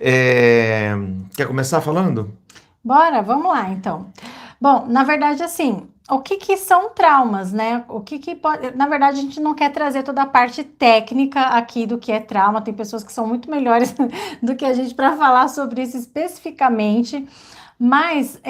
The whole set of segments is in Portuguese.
É, Quer começar falando? Bora, vamos lá então. Bom, na verdade, assim, o que que são traumas, né? O que que pode. Na verdade, a gente não quer trazer toda a parte técnica aqui do que é trauma. Tem pessoas que são muito melhores do que a gente para falar sobre isso especificamente. Mas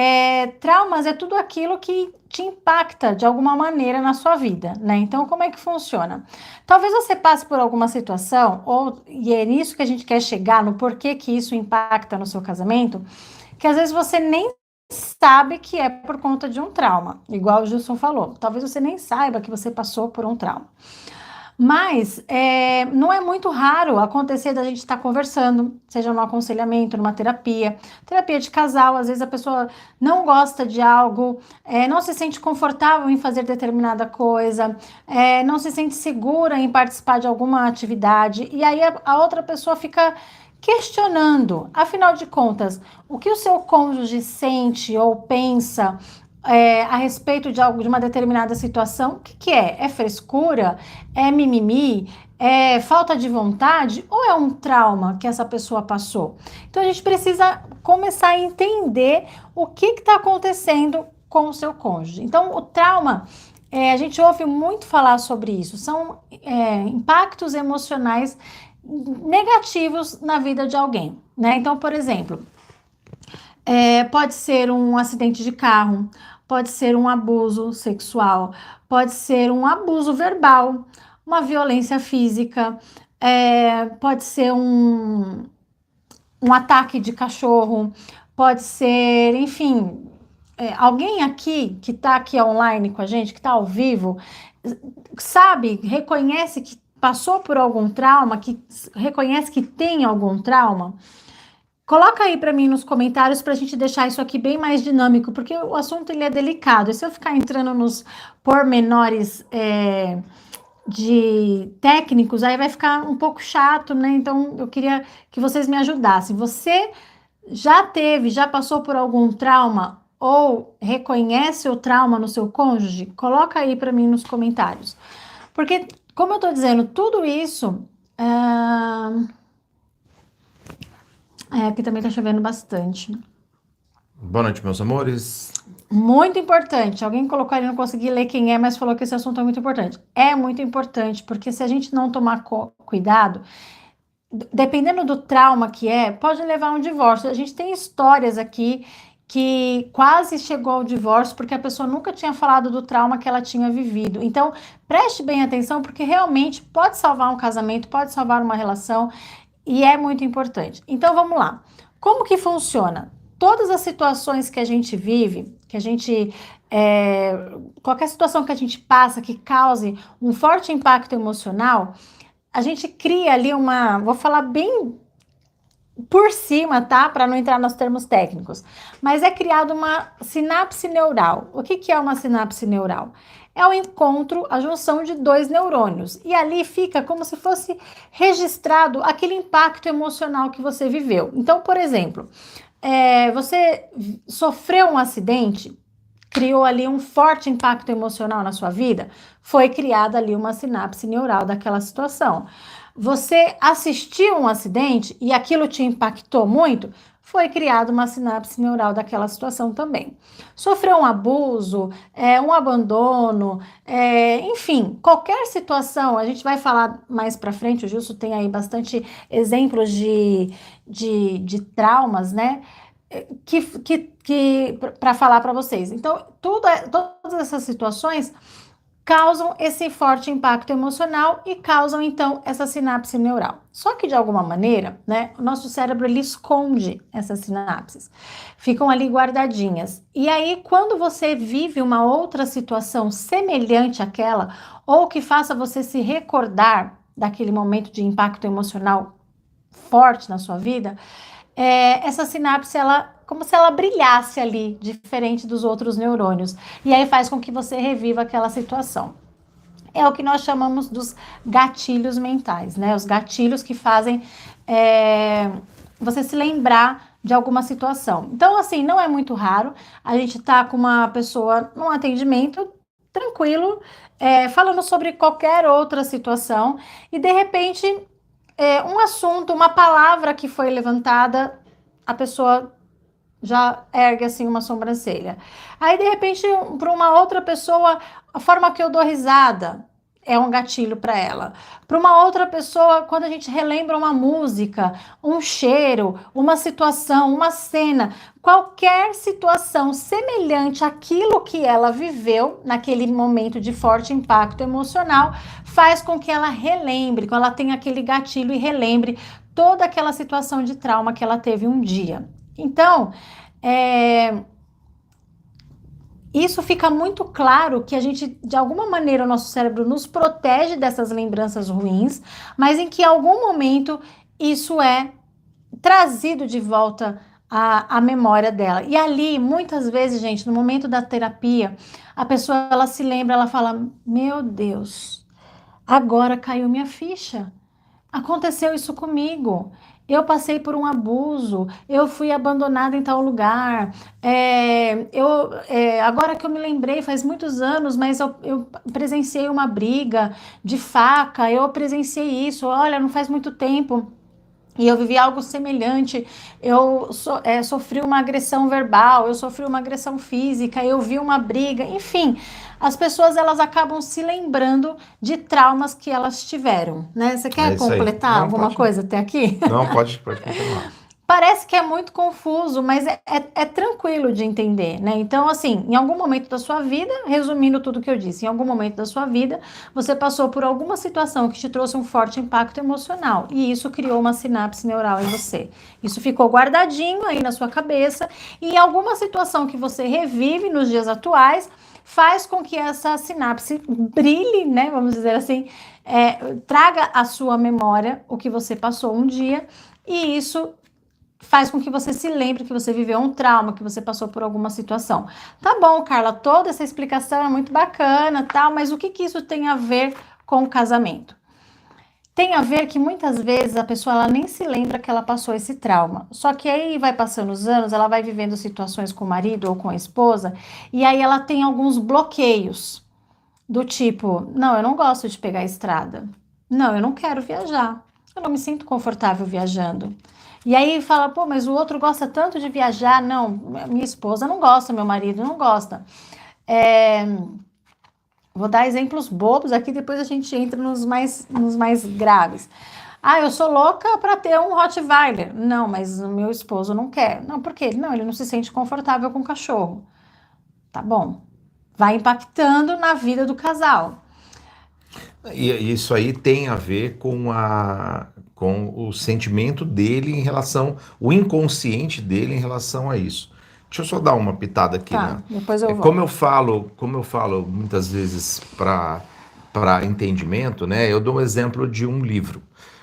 traumas é tudo aquilo que te impacta de alguma maneira na sua vida, né? Então, como é que funciona? Talvez você passe por alguma situação, e é nisso que a gente quer chegar, no porquê que isso impacta no seu casamento, que às vezes você nem sabe que é por conta de um trauma, igual o Gilson falou. Talvez você nem saiba que você passou por um trauma. Mas não é muito raro acontecer da gente estar conversando, seja no aconselhamento, numa terapia de casal. Às vezes a pessoa não gosta de algo, não se sente confortável em fazer determinada coisa, não se sente segura em participar de alguma atividade, e aí a outra pessoa fica questionando, afinal de contas, o que o seu cônjuge sente ou pensa a respeito de algo, de uma determinada situação. O que que é? É frescura? É mimimi? É falta de vontade? Ou é um trauma que essa pessoa passou? Então a gente precisa começar a entender o que está acontecendo com o seu cônjuge. Então o trauma, a gente ouve muito falar sobre isso, são impactos emocionais negativos na vida de alguém, né? Então, por exemplo, pode ser um acidente de carro, pode ser um abuso sexual, pode ser um abuso verbal, uma violência física, pode ser um ataque de cachorro, pode ser, enfim, alguém aqui que está aqui online com a gente, que está ao vivo, sabe, reconhece que passou por algum trauma, que reconhece que tem algum trauma. Coloca aí para mim nos comentários para a gente deixar isso aqui bem mais dinâmico, porque o assunto ele é delicado. E se eu ficar entrando nos pormenores de técnicos, aí vai ficar um pouco chato, né? Então eu queria que vocês me ajudassem. Você já passou por algum trauma ou reconhece o trauma no seu cônjuge? Coloca aí para mim nos comentários. Porque, como eu estou dizendo, tudo isso. Aqui também está chovendo bastante. Boa noite, meus amores. Muito importante. Alguém colocou ali, não consegui ler quem é, mas falou que esse assunto é muito importante. É muito importante, porque se a gente não tomar cuidado, dependendo do trauma que pode levar a um divórcio. A gente tem histórias aqui que quase chegou ao divórcio porque a pessoa nunca tinha falado do trauma que ela tinha vivido. Então, preste bem atenção, porque realmente pode salvar um casamento, pode salvar uma relação, e é muito importante. Então, vamos lá. Como que funciona? Todas as situações que a gente vive, qualquer situação que a gente passa que cause um forte impacto emocional, a gente cria ali vou falar bem por cima, tá? Para não entrar nos termos técnicos, mas é criada uma sinapse neural. O que que é uma sinapse neural? É o encontro, a junção de dois neurônios. E ali fica como se fosse registrado aquele impacto emocional que você viveu. Então, por exemplo, você sofreu um acidente, criou ali um forte impacto emocional na sua vida, foi criada ali uma sinapse neural daquela situação. Você assistiu um acidente e aquilo te impactou muito, foi criada uma sinapse neural daquela situação também. Sofreu um abuso, um abandono, enfim, qualquer situação, a gente vai falar mais para frente, o Gilson tem aí bastante exemplos de traumas, né? Que para falar para vocês. Então, todas essas situações causam esse forte impacto emocional e causam então essa sinapse neural. Só que de alguma maneira, né, o nosso cérebro ele esconde essas sinapses, ficam ali guardadinhas. E aí, quando você vive uma outra situação semelhante àquela, ou que faça você se recordar daquele momento de impacto emocional forte na sua vida, essa sinapse, ela, como se ela brilhasse ali, diferente dos outros neurônios. E aí faz com que você reviva aquela situação. É o que nós chamamos dos gatilhos mentais, né? Os gatilhos que fazem você se lembrar de alguma situação. Então, assim, não é muito raro a gente tá com uma pessoa num atendimento tranquilo, falando sobre qualquer outra situação, e de repente um assunto, uma palavra que foi levantada, a pessoa já ergue assim uma sobrancelha. Aí, de repente, para uma outra pessoa, a forma que eu dou risada é um gatilho para ela. Para uma outra pessoa, quando a gente relembra uma música, um cheiro, uma situação, uma cena, qualquer situação semelhante àquilo que ela viveu naquele momento de forte impacto emocional, faz com que ela relembre, que ela tenha aquele gatilho e relembre toda aquela situação de trauma que ela teve um dia. Então, isso fica muito claro que a gente, de alguma maneira, o nosso cérebro nos protege dessas lembranças ruins, mas em que em algum momento isso é trazido de volta à memória dela. E ali, muitas vezes, gente, no momento da terapia, a pessoa ela se lembra, ela fala: Meu Deus, agora caiu minha ficha. Aconteceu isso comigo. Eu passei por um abuso, eu fui abandonada em tal lugar. Agora que eu me lembrei, faz muitos anos, mas eu presenciei uma briga de faca, eu presenciei isso, olha, não faz muito tempo. E eu vivi algo semelhante, sofri uma agressão verbal, eu sofri uma agressão física, eu vi uma briga, enfim, as pessoas elas acabam se lembrando de traumas que elas tiveram, né? Você É quer isso aí. completar Não, alguma pode. coisa até aqui? Não, pode continuar. Parece que é muito confuso, mas é tranquilo de entender, né? Então, assim, em algum momento da sua vida, resumindo tudo que eu disse, em algum momento da sua vida, você passou por alguma situação que te trouxe um forte impacto emocional e isso criou uma sinapse neural em você. Isso ficou guardadinho aí na sua cabeça e em alguma situação que você revive nos dias atuais, faz com que essa sinapse brilhe, né? Vamos dizer assim, traga à sua memória o que você passou um dia e isso faz com que você se lembre que você viveu um trauma, que você passou por alguma situação. Tá bom, Carla, toda essa explicação é muito bacana, tal, mas o que isso tem a ver com o casamento? Tem a ver que muitas vezes a pessoa ela nem se lembra que ela passou esse trauma. Só que aí vai passando os anos, ela vai vivendo situações com o marido ou com a esposa, e aí ela tem alguns bloqueios, do tipo, não, eu não gosto de pegar a estrada. Não, eu não quero viajar. Eu não me sinto confortável viajando. E aí fala, pô, mas o outro gosta tanto de viajar. Não, minha esposa não gosta, meu marido não gosta. É, vou dar exemplos bobos aqui, depois a gente entra nos mais graves. Ah, eu sou louca para ter um Rottweiler. Não, mas o meu esposo não quer. Não, por quê? Não, ele não se sente confortável com o cachorro. Tá bom. Vai impactando na vida do casal. E isso aí tem a ver com o sentimento dele em relação, o inconsciente dele em relação a isso. Deixa eu só dar uma pitada aqui, Tá, né? depois eu Como volto. eu falo muitas vezes para entendimento, né? Eu dou um exemplo de um livro.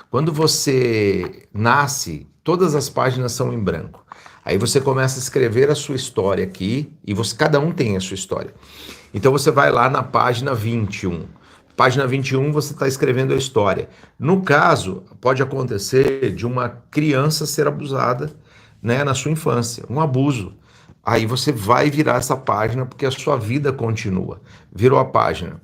Quando você nasce, todas as páginas são em branco. Aí você começa a escrever a sua história aqui e cada um tem a sua história. Então você vai lá na página 21. Página 21 você está escrevendo a história. No caso, pode acontecer de uma criança ser abusada, né, na sua infância, um abuso. Aí você vai virar essa página porque a sua vida continua. Virou a página.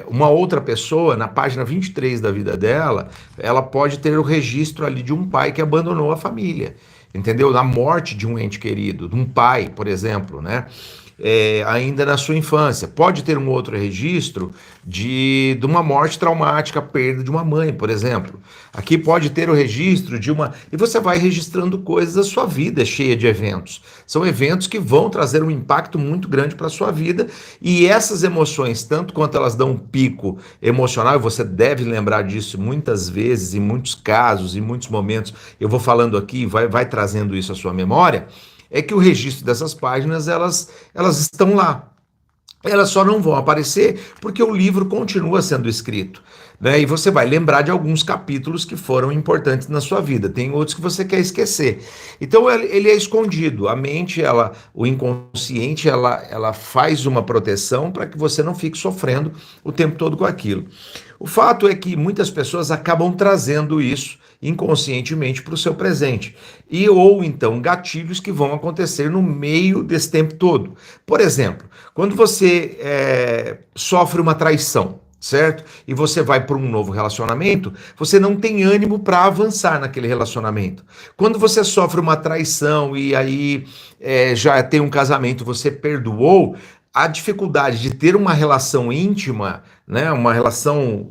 Uma outra pessoa, na página 23 da vida dela, ela pode ter o registro ali de um pai que abandonou a família, entendeu? Na morte de um ente querido, de um pai, por exemplo, né? Ainda na sua infância. Pode ter um outro registro de uma morte traumática, perda de uma mãe, por exemplo. Aqui pode ter o registro de uma. E você vai registrando coisas, a sua vida é cheia de eventos. São eventos que vão trazer um impacto muito grande para a sua vida. E essas emoções, tanto quanto elas dão um pico emocional, e você deve lembrar disso muitas vezes, em muitos casos, em muitos momentos, eu vou falando aqui, vai trazendo isso à sua memória. É que o registro dessas páginas, elas estão lá. Elas só não vão aparecer porque o livro continua sendo escrito, né? E você vai lembrar de alguns capítulos que foram importantes na sua vida. Tem outros que você quer esquecer. Então ele é escondido. A mente, o inconsciente, ela faz uma proteção para que você não fique sofrendo o tempo todo com aquilo. O fato é que muitas pessoas acabam trazendo isso inconscientemente para o seu presente. Ou então gatilhos que vão acontecer no meio desse tempo todo. Por exemplo, quando você sofre uma traição, certo? E você vai para um novo relacionamento, você não tem ânimo para avançar naquele relacionamento. Quando você sofre uma traição e aí já tem um casamento, você perdoou, a dificuldade de ter uma relação íntima, né, uma relação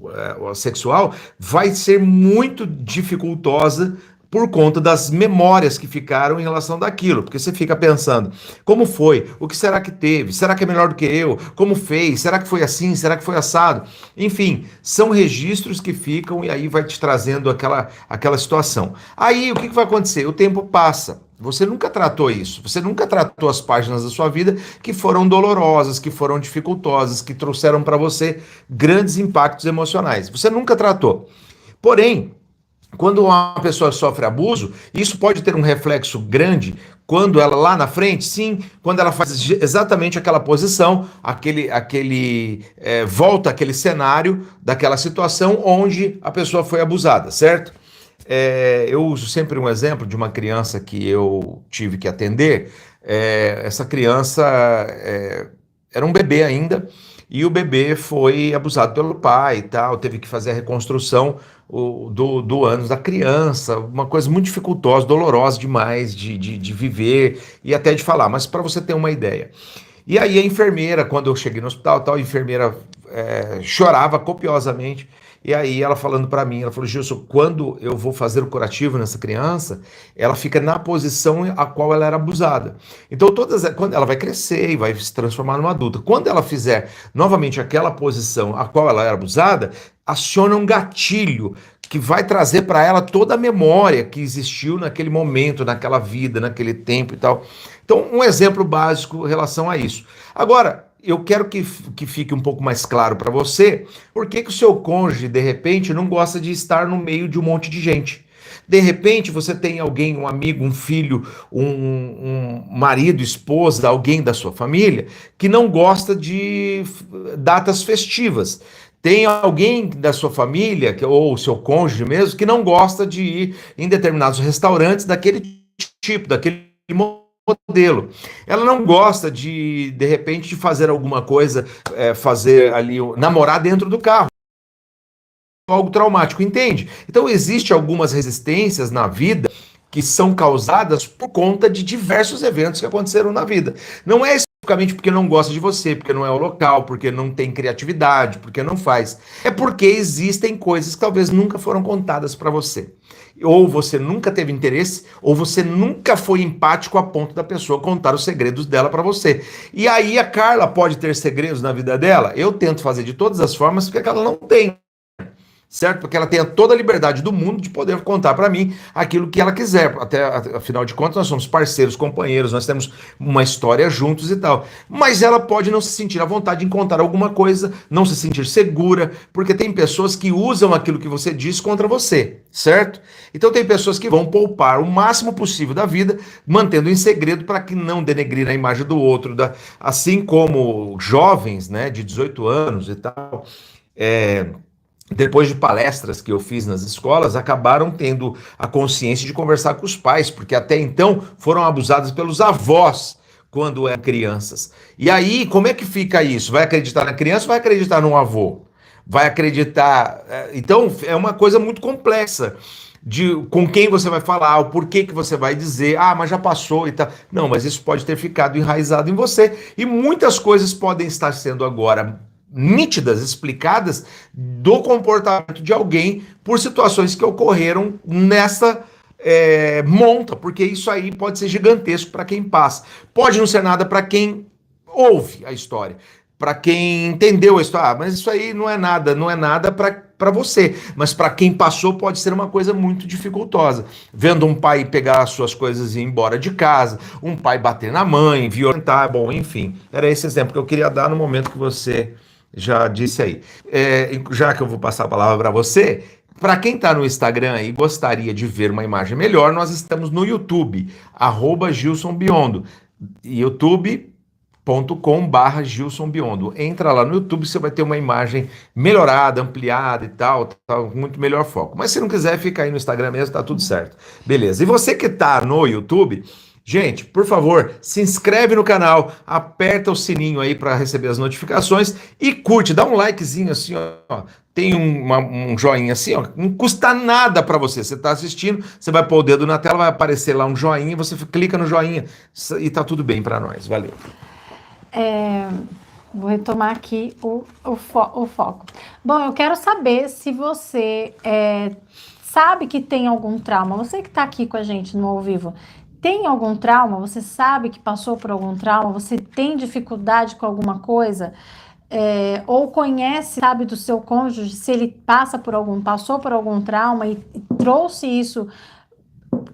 sexual, vai ser muito dificultosa por conta das memórias que ficaram em relação daquilo, porque você fica pensando, como foi? O que será que teve? Será que é melhor do que eu? Como fez? Será que foi assim? Será que foi assado? Enfim, são registros que ficam e aí vai te trazendo aquela situação. Aí o que vai acontecer? O tempo passa. Você nunca tratou isso, você nunca tratou as páginas da sua vida que foram dolorosas, que foram dificultosas, que trouxeram para você grandes impactos emocionais. Você nunca tratou. Porém, quando uma pessoa sofre abuso, isso pode ter um reflexo grande quando ela lá na frente, sim, quando ela faz exatamente aquela posição, volta aquele cenário daquela situação onde a pessoa foi abusada, certo? Eu uso sempre um exemplo de uma criança que eu tive que atender. Essa criança era um bebê ainda, e o bebê foi abusado pelo pai e tal, teve que fazer a reconstrução do ânus da criança, uma coisa muito dificultosa, dolorosa demais de viver e até de falar, mas para você ter uma ideia. E aí a enfermeira, quando eu cheguei no hospital, a enfermeira chorava copiosamente. E aí ela falando para mim, ela falou: Gilson, quando eu vou fazer o curativo nessa criança, ela fica na posição a qual ela era abusada. Então quando ela vai crescer e vai se transformar numa adulta, quando ela fizer novamente aquela posição a qual ela era abusada, aciona um gatilho que vai trazer para ela toda a memória que existiu naquele momento, naquela vida, naquele tempo e tal. Então, um exemplo básico em relação a isso. Agora, eu quero que fique um pouco mais claro para você por que o seu cônjuge, de repente, não gosta de estar no meio de um monte de gente. De repente, você tem alguém, um amigo, um filho, um marido, esposa, alguém da sua família, que não gosta de datas festivas. Tem alguém da sua família, ou o seu cônjuge mesmo, que não gosta de ir em determinados restaurantes daquele tipo, daquele modelo. Ela não gosta de repente, de fazer alguma coisa, fazer ali, namorar dentro do carro. Algo traumático, entende? Então, existem algumas resistências na vida que são causadas por conta de diversos eventos que aconteceram na vida. Não é especificamente porque não gosta de você, porque não é o local, porque não tem criatividade, porque não faz. É porque existem coisas que talvez nunca foram contadas para você. Ou você nunca teve interesse, ou você nunca foi empático a ponto da pessoa contar os segredos dela para você. E aí a Carla pode ter segredos na vida dela? Eu tento fazer de todas as formas porque ela não tem. Certo? Porque ela tem toda a liberdade do mundo de poder contar para mim aquilo que ela quiser. Até, afinal de contas, nós somos parceiros, companheiros, nós temos uma história juntos e tal. Mas ela pode não se sentir à vontade em contar alguma coisa, não se sentir segura, porque tem pessoas que usam aquilo que você diz contra você, certo? Então tem pessoas que vão poupar o máximo possível da vida, mantendo em segredo para que não denegrir a imagem do outro. Assim como jovens, né, de 18 anos e tal, depois de palestras que eu fiz nas escolas, acabaram tendo a consciência de conversar com os pais, porque até então foram abusados pelos avós quando eram crianças. E aí, como é que fica isso? Vai acreditar na criança ou vai acreditar no avô? Vai acreditar... Então, é uma coisa muito complexa. Com quem você vai falar, o porquê que você vai dizer, mas já passou e tal. Não, mas isso pode ter ficado enraizado em você. E muitas coisas podem estar sendo agora nítidas, explicadas do comportamento de alguém por situações que ocorreram nessa monta, porque isso aí pode ser gigantesco para quem passa. Pode não ser nada para quem ouve a história, para quem entendeu a história, mas isso aí não é nada para você, mas para quem passou pode ser uma coisa muito dificultosa. Vendo um pai pegar as suas coisas e ir embora de casa, um pai bater na mãe, violentar, bom, enfim. Era esse exemplo que eu queria dar no momento que você já disse aí. Já que eu vou passar a palavra para você, para quem está no Instagram e gostaria de ver uma imagem melhor, nós estamos no YouTube, @GilsonBiondo, youtube.com/Gilson Biondo. Entra lá no YouTube, você vai ter uma imagem melhorada, ampliada e tal, muito melhor foco. Mas se não quiser, fica aí no Instagram mesmo, tá tudo certo. Beleza. E você que está no YouTube, Gente, por favor, se inscreve no canal, aperta o sininho aí para receber as notificações e curte, dá um likezinho assim, ó. Tem um joinha assim, ó. Não custa nada para você. Você está assistindo, você vai pôr o dedo na tela, vai aparecer lá um joinha, você clica no joinha e tá tudo bem para nós. Valeu. Vou retomar aqui o foco. Bom, eu quero saber se você sabe que tem algum trauma. Você que está aqui com a gente no ao vivo, tem algum trauma? Você sabe que passou por algum trauma? Você tem dificuldade com alguma coisa? Ou conhece, sabe, do seu cônjuge, se ele passou por algum trauma e trouxe isso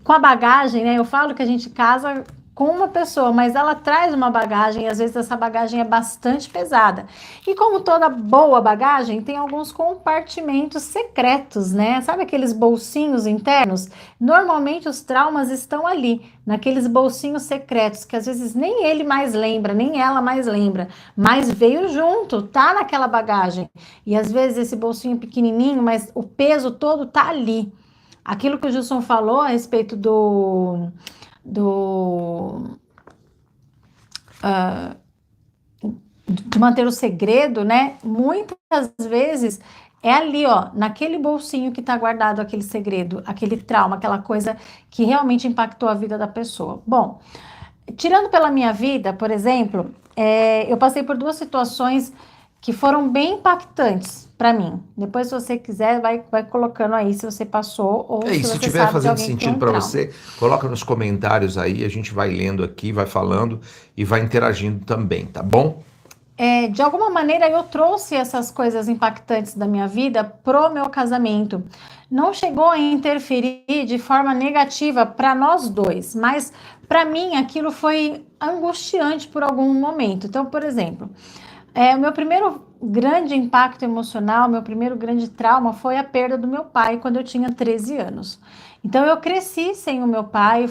com a bagagem, né? Eu falo que a gente casa com uma pessoa, mas ela traz uma bagagem e às vezes essa bagagem é bastante pesada. E como toda boa bagagem, tem alguns compartimentos secretos, né? Sabe aqueles bolsinhos internos? Normalmente os traumas estão ali, naqueles bolsinhos secretos, que às vezes nem ele mais lembra, nem ela mais lembra, mas veio junto, tá naquela bagagem. E às vezes esse bolsinho pequenininho, mas o peso todo tá ali. Aquilo que o Gilson falou a respeito do de manter o segredo, né? Muitas vezes é ali, ó, naquele bolsinho que tá guardado aquele segredo, aquele trauma, aquela coisa que realmente impactou a vida da pessoa. Bom, tirando pela minha vida, por exemplo, eu passei por duas situações que foram bem impactantes para mim. Depois, se você quiser, vai colocando aí se você passou ou se Se você estiver sabe de fazendo alguém que tem sentido um para trauma. você, coloca nos comentários aí, a gente vai lendo aqui, vai falando e vai interagindo também, tá bom? De alguma maneira eu trouxe essas coisas impactantes da minha vida pro meu casamento. Não chegou a interferir de forma negativa para nós dois, mas para mim aquilo foi angustiante por algum momento. Então, por exemplo, o meu primeiro grande impacto emocional, meu primeiro grande trauma foi a perda do meu pai quando eu tinha 13 anos. Então eu cresci sem o meu pai,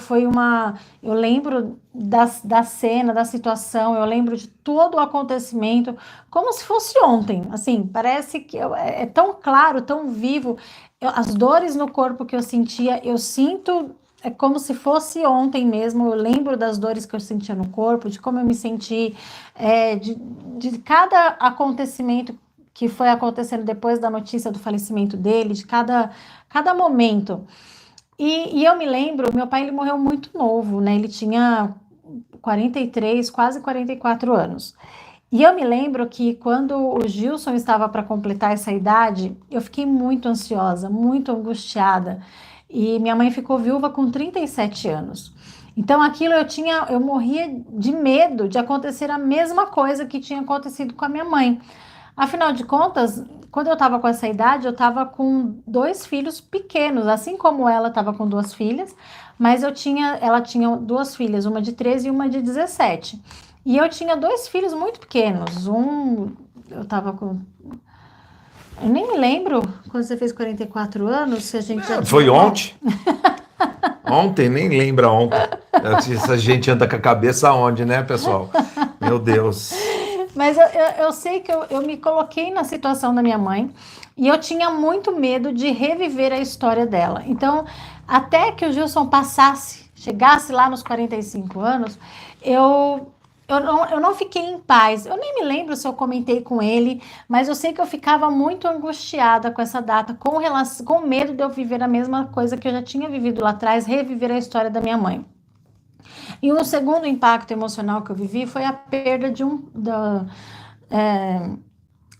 eu lembro da cena, da situação, eu lembro de todo o acontecimento, como se fosse ontem, assim, parece que é tão claro, tão vivo, as dores no corpo que eu sentia, eu sinto como se fosse ontem mesmo, eu lembro das dores que eu sentia no corpo, de como eu me senti, de cada acontecimento que foi acontecendo depois da notícia do falecimento dele, de cada momento. E eu me lembro, meu pai ele morreu muito novo, né? Ele tinha 43, quase 44 anos. E eu me lembro que quando o Gilson estava para completar essa idade, eu fiquei muito ansiosa, muito angustiada. E minha mãe ficou viúva com 37 anos. Então aquilo eu morria de medo de acontecer a mesma coisa que tinha acontecido com a minha mãe. Afinal de contas, quando eu estava com essa idade, eu estava com dois filhos pequenos, assim como ela estava com duas filhas, mas ela tinha duas filhas, uma de 13 e uma de 17. E eu tinha dois filhos muito pequenos. Eu estava com. Eu nem me lembro quando você fez 44 anos, se a gente já tinha. Foi ontem. Ontem, nem lembra ontem. Essa gente anda com a cabeça aonde, né, pessoal? Meu Deus. Mas eu sei que eu me coloquei na situação da minha mãe e eu tinha muito medo de reviver a história dela. Então, até que o Gilson chegasse lá nos 45 anos, eu não fiquei em paz. Eu nem me lembro se eu comentei com ele, mas eu sei que eu ficava muito angustiada com essa data, com medo de eu viver a mesma coisa que eu já tinha vivido lá atrás, reviver a história da minha mãe. E o segundo impacto emocional que eu vivi foi a perda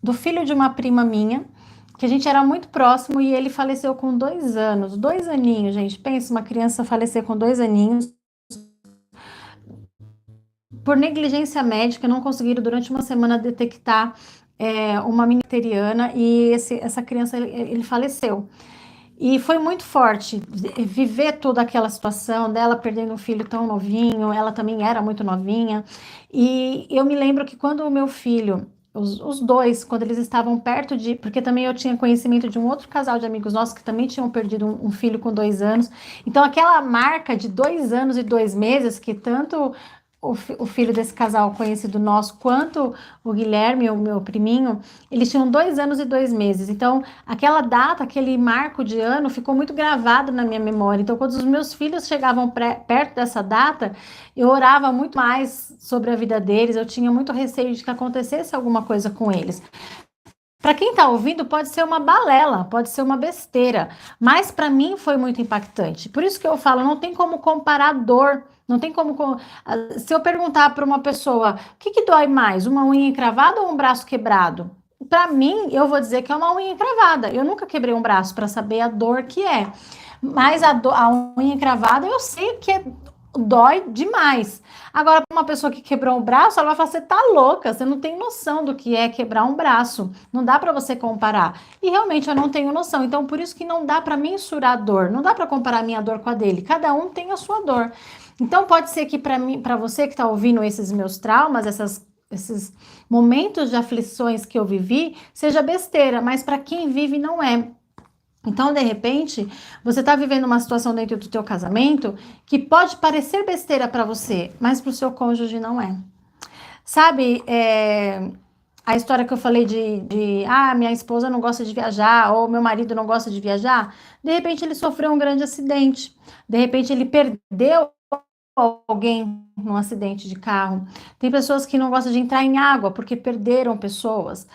do filho de uma prima minha, que a gente era muito próximo e ele faleceu com 2 anos, 2 aninhos, gente. Pensa, uma criança falecer com 2 aninhos. Por negligência médica, não conseguiram durante uma semana detectar uma menina bacteriana e essa criança ele faleceu. E foi muito forte viver toda aquela situação dela perdendo um filho tão novinho, ela também era muito novinha. E eu me lembro que quando o meu filho, os dois, quando eles estavam perto de. Porque também eu tinha conhecimento de um outro casal de amigos nossos que também tinham perdido um filho com 2 anos. Então, aquela marca de 2 anos e 2 meses que tanto o filho desse casal conhecido nosso, quanto o Guilherme, o meu priminho, eles tinham 2 anos e 2 meses. Então, aquela data, aquele marco de ano ficou muito gravado na minha memória. Então, quando os meus filhos chegavam perto dessa data, eu orava muito mais sobre a vida deles, eu tinha muito receio de que acontecesse alguma coisa com eles. Para quem está ouvindo, pode ser uma balela, pode ser uma besteira, mas para mim foi muito impactante. Por isso que eu falo, não tem como comparar dor, não tem como. Se eu perguntar para uma pessoa, o que dói mais, uma unha encravada ou um braço quebrado? Para mim, eu vou dizer que é uma unha encravada. Eu nunca quebrei um braço para saber a dor que é. Mas a unha encravada, eu sei que dói demais. Agora, para uma pessoa que quebrou um braço, ela vai falar: você tá louca, você não tem noção do que é quebrar um braço. Não dá para você comparar. E realmente eu não tenho noção. Então, por isso que não dá para mensurar a dor. Não dá para comparar a minha dor com a dele. Cada um tem a sua dor. Então, pode ser que para mim, para você que está ouvindo esses meus traumas, esses momentos de aflições que eu vivi, seja besteira, mas para quem vive não é. Então, de repente, você está vivendo uma situação dentro do teu casamento que pode parecer besteira para você, mas para o seu cônjuge não é. Sabe, a história que eu falei minha esposa não gosta de viajar, ou meu marido não gosta de viajar, de repente ele sofreu um grande acidente, de repente ele perdeu alguém num acidente de carro. Tem pessoas que não gostam de entrar em água porque perderam pessoas.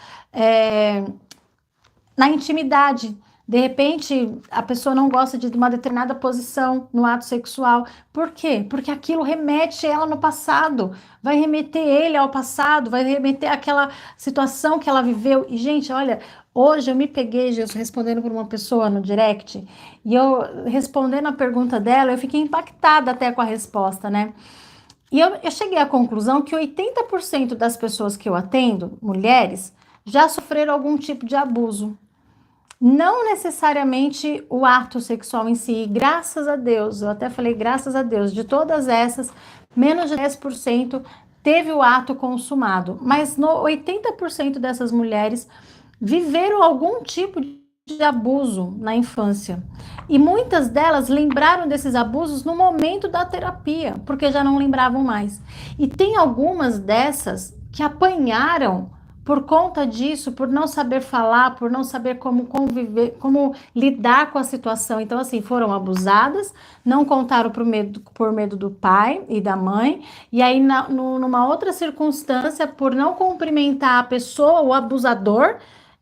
Na intimidade, de repente, a pessoa não gosta de uma determinada posição no ato sexual. Por quê? Porque aquilo remete ela no passado, vai remeter ele ao passado, vai remeter àquela situação que ela viveu. E, gente, olha, hoje eu me peguei, Jesus, respondendo por uma pessoa no direct, e eu respondendo a pergunta dela, eu fiquei impactada até com a resposta, né? E eu cheguei à conclusão que 80% das pessoas que eu atendo, mulheres, já sofreram algum tipo de abuso. Não necessariamente o ato sexual em si, graças a Deus, eu até falei graças a Deus, de todas essas, menos de 10% teve o ato consumado, mas 80% dessas mulheres viveram algum tipo de abuso na infância. E muitas delas lembraram desses abusos no momento da terapia, porque já não lembravam mais. E tem algumas dessas que apanharam por conta disso, por não saber falar, por não saber como conviver, como lidar com a situação. Então, assim, foram abusadas, não contaram por medo do pai e da mãe, e aí, numa outra circunstância, por não cumprimentar a pessoa, o abusador,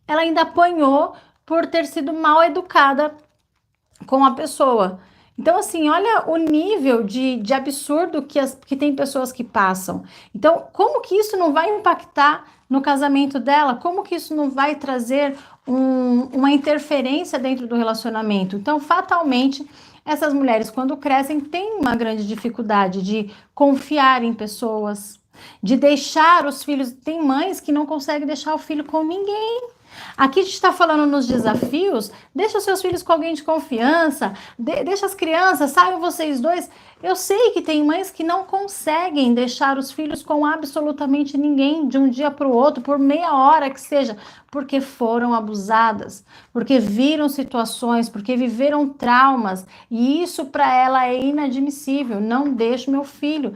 ela ainda apanhou por ter sido mal educada com a pessoa. Então, assim, olha o nível de absurdo que tem pessoas que passam. Então, como que isso não vai impactar no casamento dela? Como que isso não vai trazer uma interferência dentro do relacionamento? Então, fatalmente, essas mulheres, quando crescem, têm uma grande dificuldade de confiar em pessoas, de deixar os filhos. Tem mães que não conseguem deixar o filho com ninguém. Aqui a gente está falando nos desafios, deixa os seus filhos com alguém de confiança, deixa as crianças, saiam vocês dois. Eu sei que tem mães que não conseguem deixar os filhos com absolutamente ninguém de um dia para o outro, por meia hora que seja, porque foram abusadas, porque viram situações, porque viveram traumas, e isso para ela é inadmissível. Não deixo meu filho.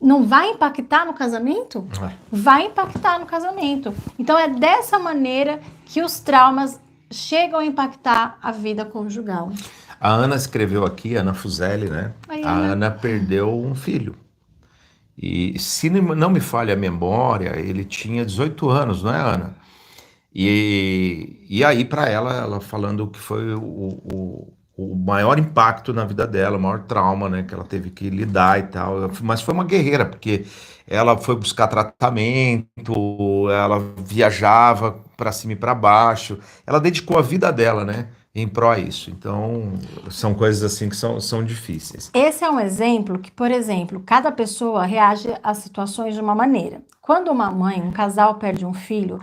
Não vai impactar no casamento? Vai impactar no casamento. Então é dessa maneira que os traumas chegam a impactar a vida conjugal. A Ana escreveu aqui, Ana Fuzelli, né? Oi, A Ana. Ana perdeu um filho. E se não me falha a memória, ele tinha 18 anos, não é, Ana? E aí, para ela falando que foi o maior impacto na vida dela, o maior trauma, né, que ela teve que lidar e tal. Mas foi uma guerreira, porque ela foi buscar tratamento, ela viajava para cima e para baixo, ela dedicou a vida dela, né, em pró a isso. Então, são coisas assim que são difíceis. Esse é um exemplo que, por exemplo, cada pessoa reage às situações de uma maneira. Quando uma mãe, um casal perde um filho,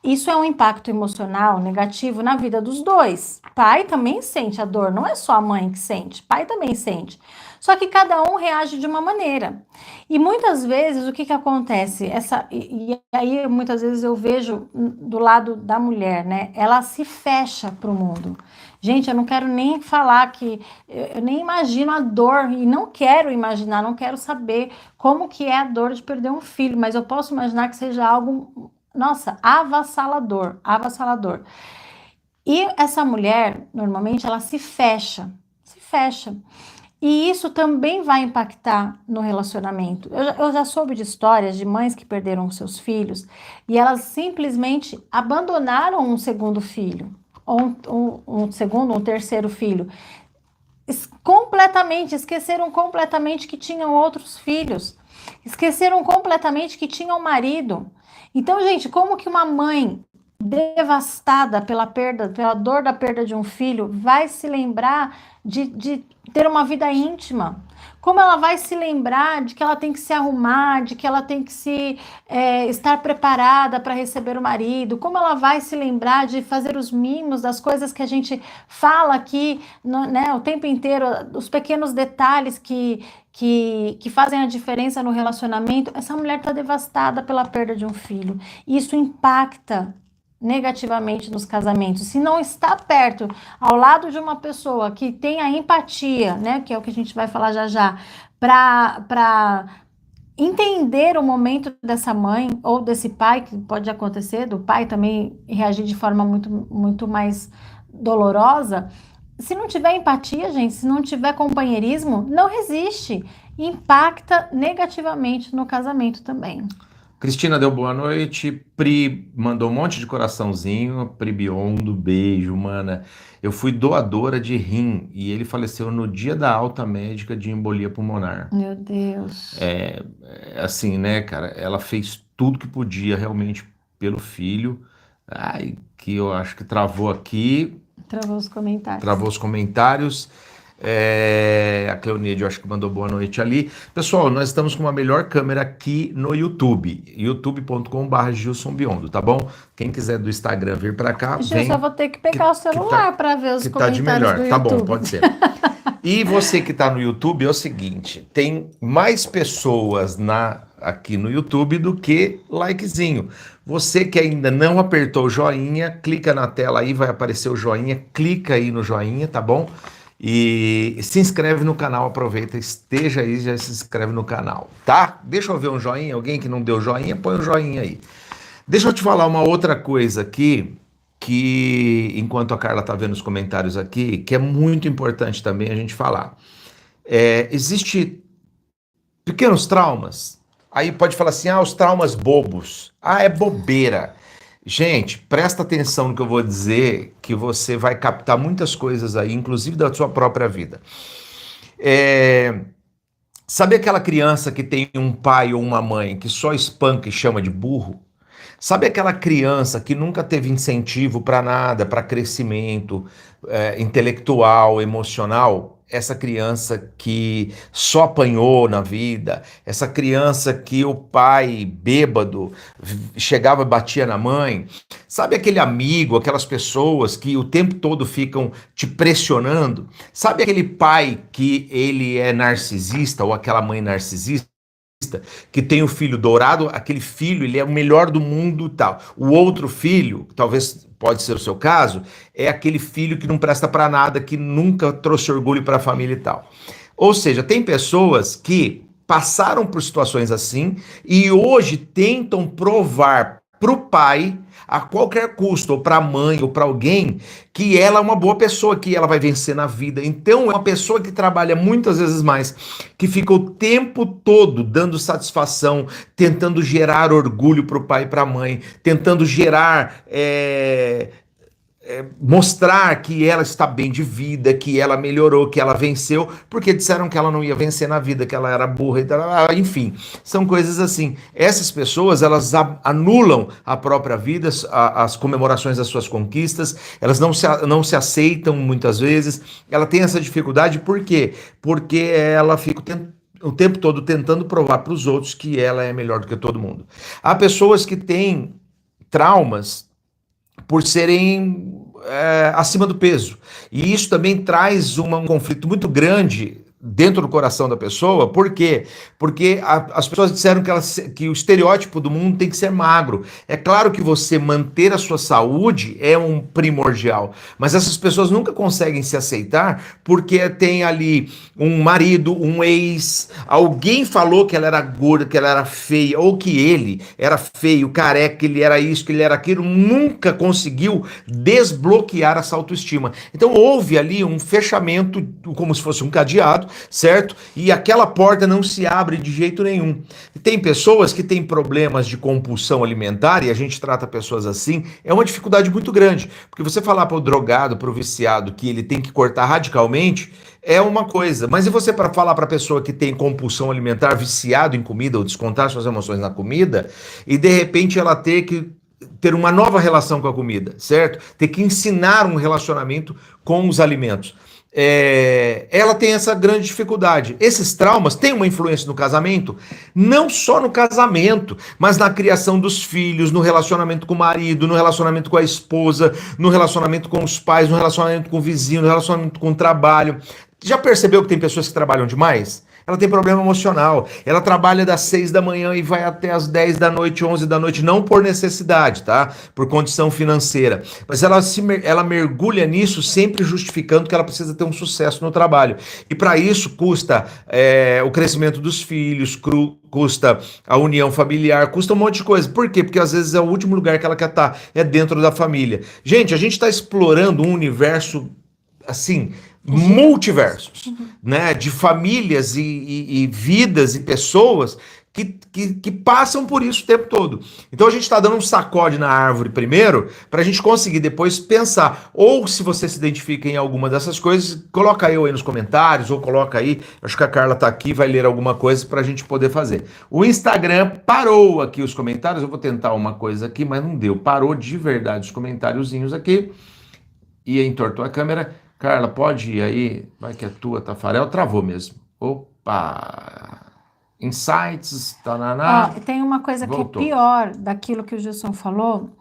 isso é um impacto emocional negativo na vida dos dois. Pai também sente a dor, não é só a mãe que sente, pai também sente. Só que cada um reage de uma maneira. E muitas vezes o que acontece? E aí muitas vezes eu vejo do lado da mulher, né? Ela se fecha para o mundo. Gente, eu não quero nem falar que eu nem imagino a dor e não quero imaginar, não quero saber como que é a dor de perder um filho, mas eu posso imaginar que seja algo, nossa, avassalador, avassalador. E essa mulher, normalmente, ela se fecha, se fecha. E isso também vai impactar no relacionamento. Eu já soube de histórias de mães que perderam seus filhos e elas simplesmente abandonaram um segundo filho, ou um segundo, um terceiro filho. Completamente, esqueceram completamente que tinham outros filhos, esqueceram completamente que tinham marido. Então, gente, como que uma mãe devastada pela perda, pela dor da perda de um filho, vai se lembrar de ter uma vida íntima? Como ela vai se lembrar de que ela tem que se arrumar, de que ela tem que estar preparada para receber o marido? Como ela vai se lembrar de fazer os mimos das coisas que a gente fala aqui, né, o tempo inteiro, os pequenos detalhes que fazem a diferença no relacionamento? Essa mulher está devastada pela perda de um filho. Isso impacta negativamente nos casamentos. Se não está perto, ao lado de uma pessoa que tem a empatia, né, que é o que a gente vai falar já já, para entender o momento dessa mãe ou desse pai, que pode acontecer, do pai também reagir de forma muito mais dolorosa. Se não tiver empatia, gente, se não tiver companheirismo, não resiste. Impacta negativamente no casamento também. Cristina deu boa noite, Pri mandou um monte de coraçãozinho, Pri Biondo, beijo, mana. Eu fui doadora de rim e ele faleceu no dia da alta médica de embolia pulmonar. Meu Deus. Assim, né, cara, ela fez tudo que podia realmente pelo filho. Ai, que eu acho que travou aqui, Travou os comentários. travou os comentários. A Cleonídia, eu acho que mandou boa noite ali. Pessoal, nós estamos com uma melhor câmera aqui no YouTube, youtube.com.br Gilson Biondo, tá bom? Quem quiser do Instagram vir para cá, Gil, vem. só vou ter que pegar o celular para ver os Que tá comentários de melhor, do tá YouTube. bom, pode ser. E você que tá no YouTube, é o seguinte, tem mais pessoas aqui no YouTube do que likezinho. Você que ainda não apertou o joinha, clica na tela aí, vai aparecer o joinha, clica aí no joinha, tá bom? E se inscreve no canal, aproveita, esteja aí, já se inscreve no canal, tá? Deixa eu ver um joinha, alguém que não deu joinha, põe um joinha aí. Deixa eu te falar uma outra coisa aqui, que enquanto a Carla tá vendo os comentários aqui, que é muito importante também a gente falar. Existe pequenos traumas, aí pode falar assim, os traumas bobos, é bobeira. Gente, presta atenção no que eu vou dizer, que você vai captar muitas coisas aí, inclusive da sua própria vida. Sabe aquela criança que tem um pai ou uma mãe que só espanca e chama de burro? Sabe aquela criança que nunca teve incentivo para nada, para crescimento intelectual, emocional? Essa criança que só apanhou na vida, essa criança que o pai bêbado chegava e batia na mãe. Sabe aquele amigo, aquelas pessoas que o tempo todo ficam te pressionando? Sabe aquele pai que ele é narcisista ou aquela mãe narcisista? Que tem o filho dourado, aquele filho, ele é o melhor do mundo e tal. O outro filho, talvez pode ser o seu caso, é aquele filho que não presta para nada, que nunca trouxe orgulho para a família e tal. Ou seja, tem pessoas que passaram por situações assim e hoje tentam provar para o pai, a qualquer custo, ou para a mãe, ou para alguém, que ela é uma boa pessoa, que ela vai vencer na vida. Então, é uma pessoa que trabalha muitas vezes mais, que fica o tempo todo dando satisfação, tentando gerar orgulho para o pai e para a mãe, tentando gerar... mostrar que ela está bem de vida, que ela melhorou, que ela venceu, porque disseram que ela não ia vencer na vida, que ela era burra, enfim, são coisas assim. Essas pessoas, elas anulam a própria vida, as comemorações das suas conquistas, elas não se aceitam muitas vezes, ela tem essa dificuldade, por quê? Porque ela fica o tempo todo tentando provar para os outros que ela é melhor do que todo mundo. Há pessoas que têm traumas por serem acima do peso. E isso também traz um conflito muito grande dentro do coração da pessoa. Por quê? Porque as pessoas disseram que o estereótipo do mundo tem que ser magro. É claro que você manter a sua saúde é um primordial, mas essas pessoas nunca conseguem se aceitar porque tem ali um marido, um ex, alguém falou que ela era gorda, que ela era feia, ou que ele era feio, careca, que ele era isso, que ele era aquilo, nunca conseguiu desbloquear essa autoestima. Então houve ali um fechamento, como se fosse um cadeado, certo? E aquela porta não se abre de jeito nenhum. Tem pessoas que têm problemas de compulsão alimentar, e a gente trata pessoas assim, é uma dificuldade muito grande, porque você falar para o drogado, para o viciado, que ele tem que cortar radicalmente, é uma coisa, mas e você para falar para a pessoa que tem compulsão alimentar, viciado em comida, ou descontar suas emoções na comida, e de repente ela ter uma nova relação com a comida, certo? Ter que ensinar um relacionamento com os alimentos. Ela tem essa grande dificuldade. Esses traumas têm uma influência no casamento, não só no casamento, mas na criação dos filhos, no relacionamento com o marido, no relacionamento com a esposa, no relacionamento com os pais, no relacionamento com o vizinho, no relacionamento com o trabalho. Já percebeu que tem pessoas que trabalham demais? Ela tem problema emocional. Ela trabalha das 6 da manhã e vai até as 10 da noite, 11 da noite, não por necessidade, tá? Por condição financeira. Mas ela mergulha nisso sempre justificando que ela precisa ter um sucesso no trabalho. E para isso custa o crescimento dos filhos, custa a união familiar, custa um monte de coisa. Por quê? Porque às vezes é o último lugar que ela quer estar, é dentro da família. Gente, a gente está explorando um universo assim, multiversos, né, de famílias e vidas e pessoas que passam por isso o tempo todo. Então a gente está dando um sacode na árvore primeiro, para a gente conseguir depois pensar. Ou se você se identifica em alguma dessas coisas, coloca eu aí nos comentários, ou coloca aí, acho que a Carla está aqui, vai ler alguma coisa para a gente poder fazer. O Instagram parou aqui os comentários, eu vou tentar uma coisa aqui, mas não deu. Parou de verdade os comentáriozinhos aqui, e entortou a câmera. Carla, pode ir aí? Vai que a tua, Tafarel, travou mesmo. Opa! Insights, tananá. Tem uma coisa Voltou. que é pior daquilo que o Gilson falou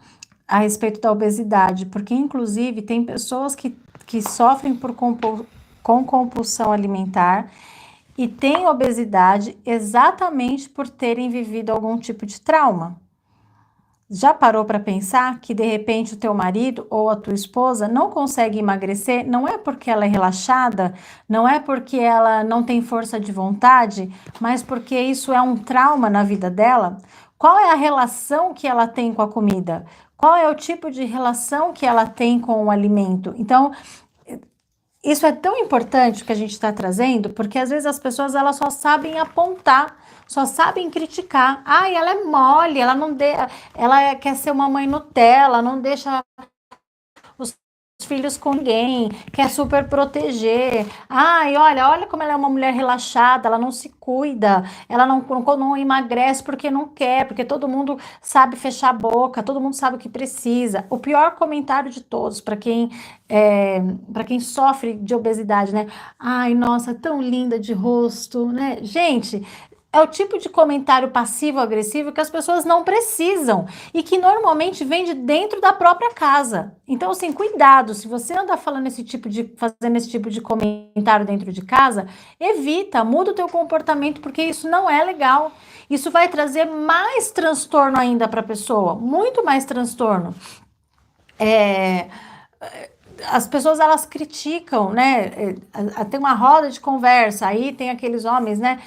a respeito da obesidade, porque inclusive tem pessoas que sofrem com compulsão alimentar e têm obesidade exatamente por terem vivido algum tipo de trauma. Já parou para pensar que de repente o teu marido ou a tua esposa não consegue emagrecer? Não é porque ela é relaxada, não é porque ela não tem força de vontade, mas porque isso é um trauma na vida dela? Qual é a relação que ela tem com a comida? Qual é o tipo de relação que ela tem com o alimento? Então, isso é tão importante que a gente está trazendo, porque às vezes as pessoas elas só sabem apontar, só sabem criticar. Ai, ela é mole, ela quer ser uma mãe Nutella, não deixa os filhos com ninguém, quer super proteger. Ai, olha como ela é uma mulher relaxada, ela não se cuida, ela não emagrece porque não quer, porque todo mundo sabe fechar a boca, todo mundo sabe o que precisa. O pior comentário de todos, para quem sofre de obesidade, né? Ai, nossa, tão linda de rosto, né? Gente, é o tipo de comentário passivo-agressivo que as pessoas não precisam e que normalmente vem de dentro da própria casa. Então, assim, cuidado, se você anda fazendo esse tipo de comentário dentro de casa, evita, muda o teu comportamento, porque isso não é legal. Isso vai trazer mais transtorno ainda para a pessoa, muito mais transtorno. As pessoas, elas criticam, né? Tem uma roda de conversa, aí tem aqueles homens, né?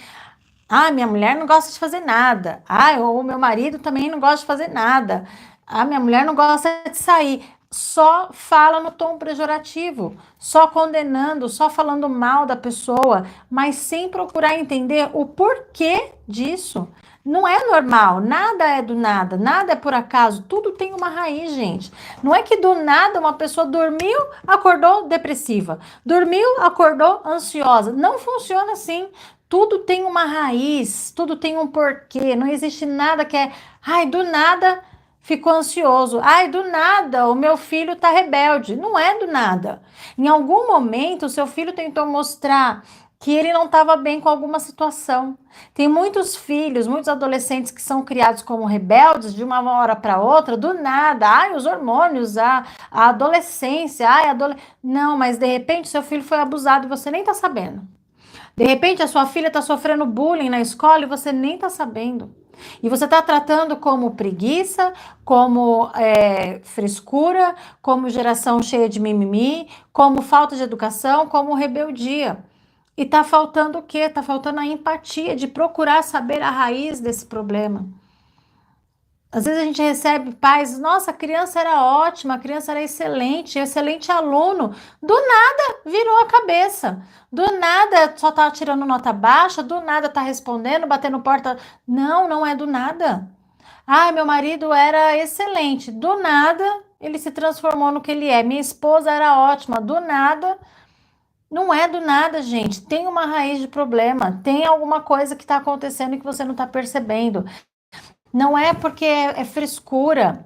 Ah, minha mulher não gosta de fazer nada. Ah, o meu marido também não gosta de fazer nada. Ah, minha mulher não gosta de sair. Só fala no tom pejorativo, só condenando, só falando mal da pessoa, mas sem procurar entender o porquê disso. Não é normal, nada é do nada, nada é por acaso, tudo tem uma raiz, gente. Não é que do nada uma pessoa dormiu, acordou depressiva, dormiu, acordou ansiosa. Não funciona assim. Tudo tem uma raiz, tudo tem um porquê. Não existe nada que é, ai, do nada ficou ansioso. Ai, do nada o meu filho tá rebelde. Não é do nada. Em algum momento o seu filho tentou mostrar que ele não estava bem com alguma situação. Tem muitos filhos, muitos adolescentes que são criados como rebeldes de uma hora para outra, do nada. Ai, os hormônios, a adolescência, Não, mas de repente seu filho foi abusado e você nem tá sabendo. De repente, a sua filha está sofrendo bullying na escola e você nem está sabendo. E você está tratando como preguiça, como frescura, como geração cheia de mimimi, como falta de educação, como rebeldia. E está faltando o quê? Está faltando a empatia de procurar saber a raiz desse problema. Às vezes a gente recebe pais, nossa, a criança era ótima, a criança era excelente, excelente aluno. Do nada virou a cabeça. Do nada só tá tirando nota baixa, do nada tá respondendo, batendo porta. Não, não é do nada. Ah, meu marido era excelente. Do nada ele se transformou no que ele é. Minha esposa era ótima. Do nada. Não é do nada, gente. Tem uma raiz de problema. Tem alguma coisa que está acontecendo e que você não está percebendo. Não é porque é frescura,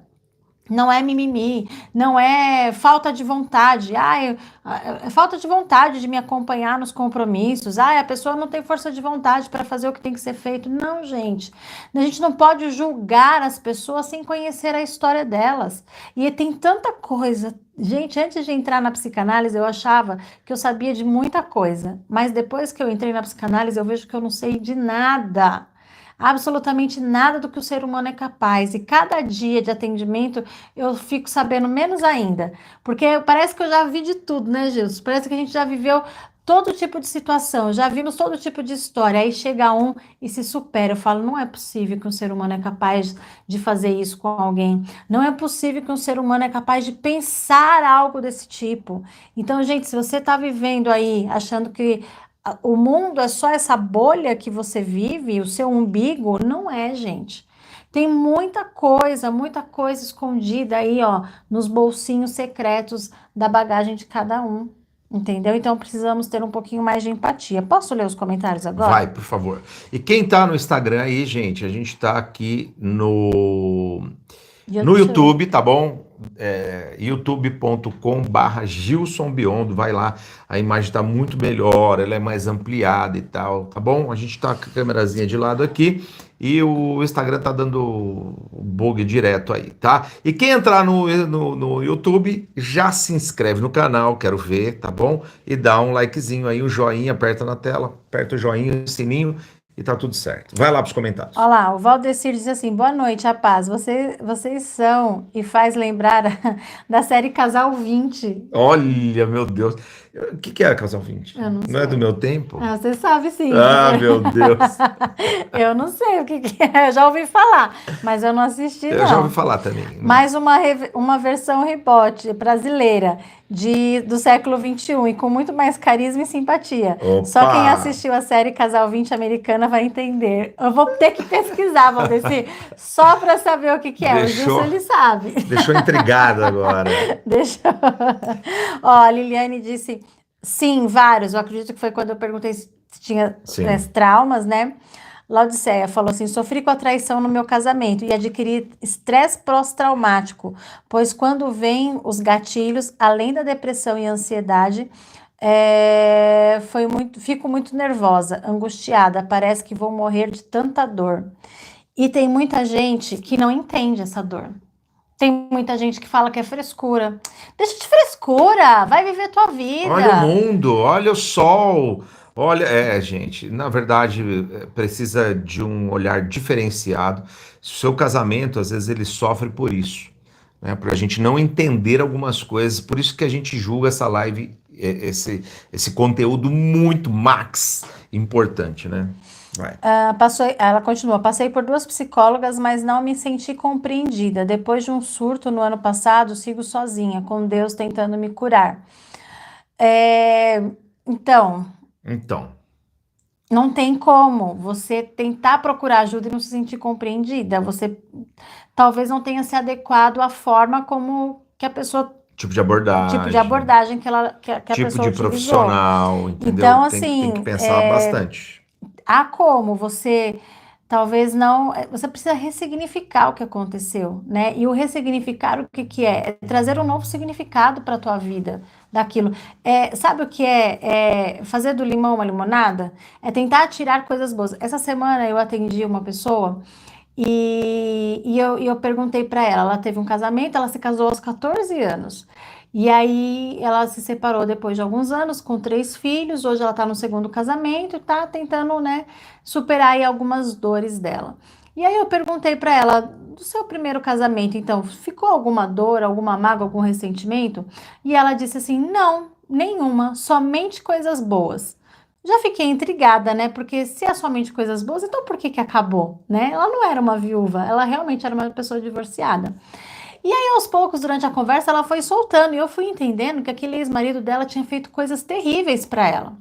não é mimimi, não é falta de vontade. É falta de vontade de me acompanhar nos compromissos. A pessoa não tem força de vontade para fazer o que tem que ser feito. Não, gente. A gente não pode julgar as pessoas sem conhecer a história delas. E tem tanta coisa. Gente, antes de entrar na psicanálise, eu achava que eu sabia de muita coisa. Mas depois que eu entrei na psicanálise, eu vejo que eu não sei de nada. Absolutamente nada do que o ser humano é capaz. E cada dia de atendimento eu fico sabendo menos ainda. Porque parece que eu já vi de tudo, né, Jesus? Parece que a gente já viveu todo tipo de situação, já vimos todo tipo de história. Aí chega um e se supera. Eu falo, não é possível que um ser humano é capaz de fazer isso com alguém. Não é possível que um ser humano é capaz de pensar algo desse tipo. Então, gente, se você está vivendo aí achando que o mundo é só essa bolha que você vive, o seu umbigo, não é, gente. Tem muita coisa escondida aí, ó, nos bolsinhos secretos da bagagem de cada um, entendeu? Então precisamos ter um pouquinho mais de empatia. Posso ler os comentários Vai, agora? por favor. E quem tá no Instagram aí, gente, a gente tá aqui no YouTube. YouTube, tá bom? youtube.com/barra Gilson Biondo, vai lá, a imagem está muito melhor, ela é mais ampliada e tal, tá bom? A gente tá com a câmerazinha de lado aqui e o Instagram tá dando bug direto aí, tá? E quem entrar no YouTube, já se inscreve no canal, quero ver, tá bom? E dá um likezinho aí, um joinha, aperta na tela, aperta o joinha, o sininho e tá tudo certo. Vai lá pros comentários. Olha lá, o Valdecir diz assim: boa noite, rapaz. Vocês são e faz lembrar da série Casal 20. Olha, meu Deus. O que é Casal 20? Eu não Não é do sei. meu tempo? Ah, você sabe sim. Ah, meu Deus. Eu não sei o que que é, eu já ouvi falar, mas eu não assisti, Eu já ouvi não. falar também. Mais uma versão rebote brasileira do século XXI e com muito mais carisma e simpatia. Só Opa! quem assistiu a série Casal 20 americana vai entender. Eu vou ter que pesquisar, Valdeci, só para saber o que que é. O Gilson, ele sabe. Deixou intrigado agora. Deixa eu... Ó, a Liliane disse, sim, vários. Eu acredito que foi quando eu perguntei se tinha Sim. traumas, né? Laodiceia falou assim: sofri com a traição no meu casamento e adquiri estresse pós-traumático, pois quando vêm os gatilhos, além da depressão e ansiedade, fico muito nervosa, angustiada, parece que vou morrer de tanta dor. E tem muita gente que não entende essa dor. Tem muita gente que fala que é frescura. Deixa de frescura, vai viver tua vida. Olha o mundo, olha o sol. Olha, gente, na verdade, precisa de um olhar diferenciado. O seu casamento, às vezes, ele sofre por isso, né? Por a gente não entender algumas coisas. Por isso que a gente julga essa live, esse conteúdo muito max importante, né? Vai. Ela continua, passei por 2 psicólogas, mas não me senti compreendida. Depois de um surto no ano passado, sigo sozinha, com Deus tentando me curar. Então, não tem como você tentar procurar ajuda e não se sentir compreendida. Você talvez não tenha se adequado à forma como que a pessoa... Tipo de abordagem, que a tipo pessoa de utilizou. profissional, entendeu? Então, Tem assim, que pensar bastante. há como você talvez não, você precisa ressignificar o que aconteceu, né? E o ressignificar o que que é? É trazer um novo significado para a tua vida daquilo. Sabe o que é fazer do limão uma limonada? É tentar tirar coisas boas. Essa semana eu atendi uma pessoa e eu perguntei para ela teve um casamento, ela se casou aos 14 anos. E aí ela se separou depois de alguns anos, com 3 filhos. Hoje ela tá no segundo casamento e tá tentando, né, superar aí algumas dores dela. E aí eu perguntei para ela, do seu primeiro casamento, então, ficou alguma dor, alguma mágoa, algum ressentimento? E ela disse assim, não, nenhuma, somente coisas boas. Já fiquei intrigada, né? Porque se é somente coisas boas, então por que que acabou, né? Ela não era uma viúva, ela realmente era uma pessoa divorciada. E aí, aos poucos, durante a conversa, ela foi soltando e eu fui entendendo que aquele ex-marido dela tinha feito coisas terríveis para ela.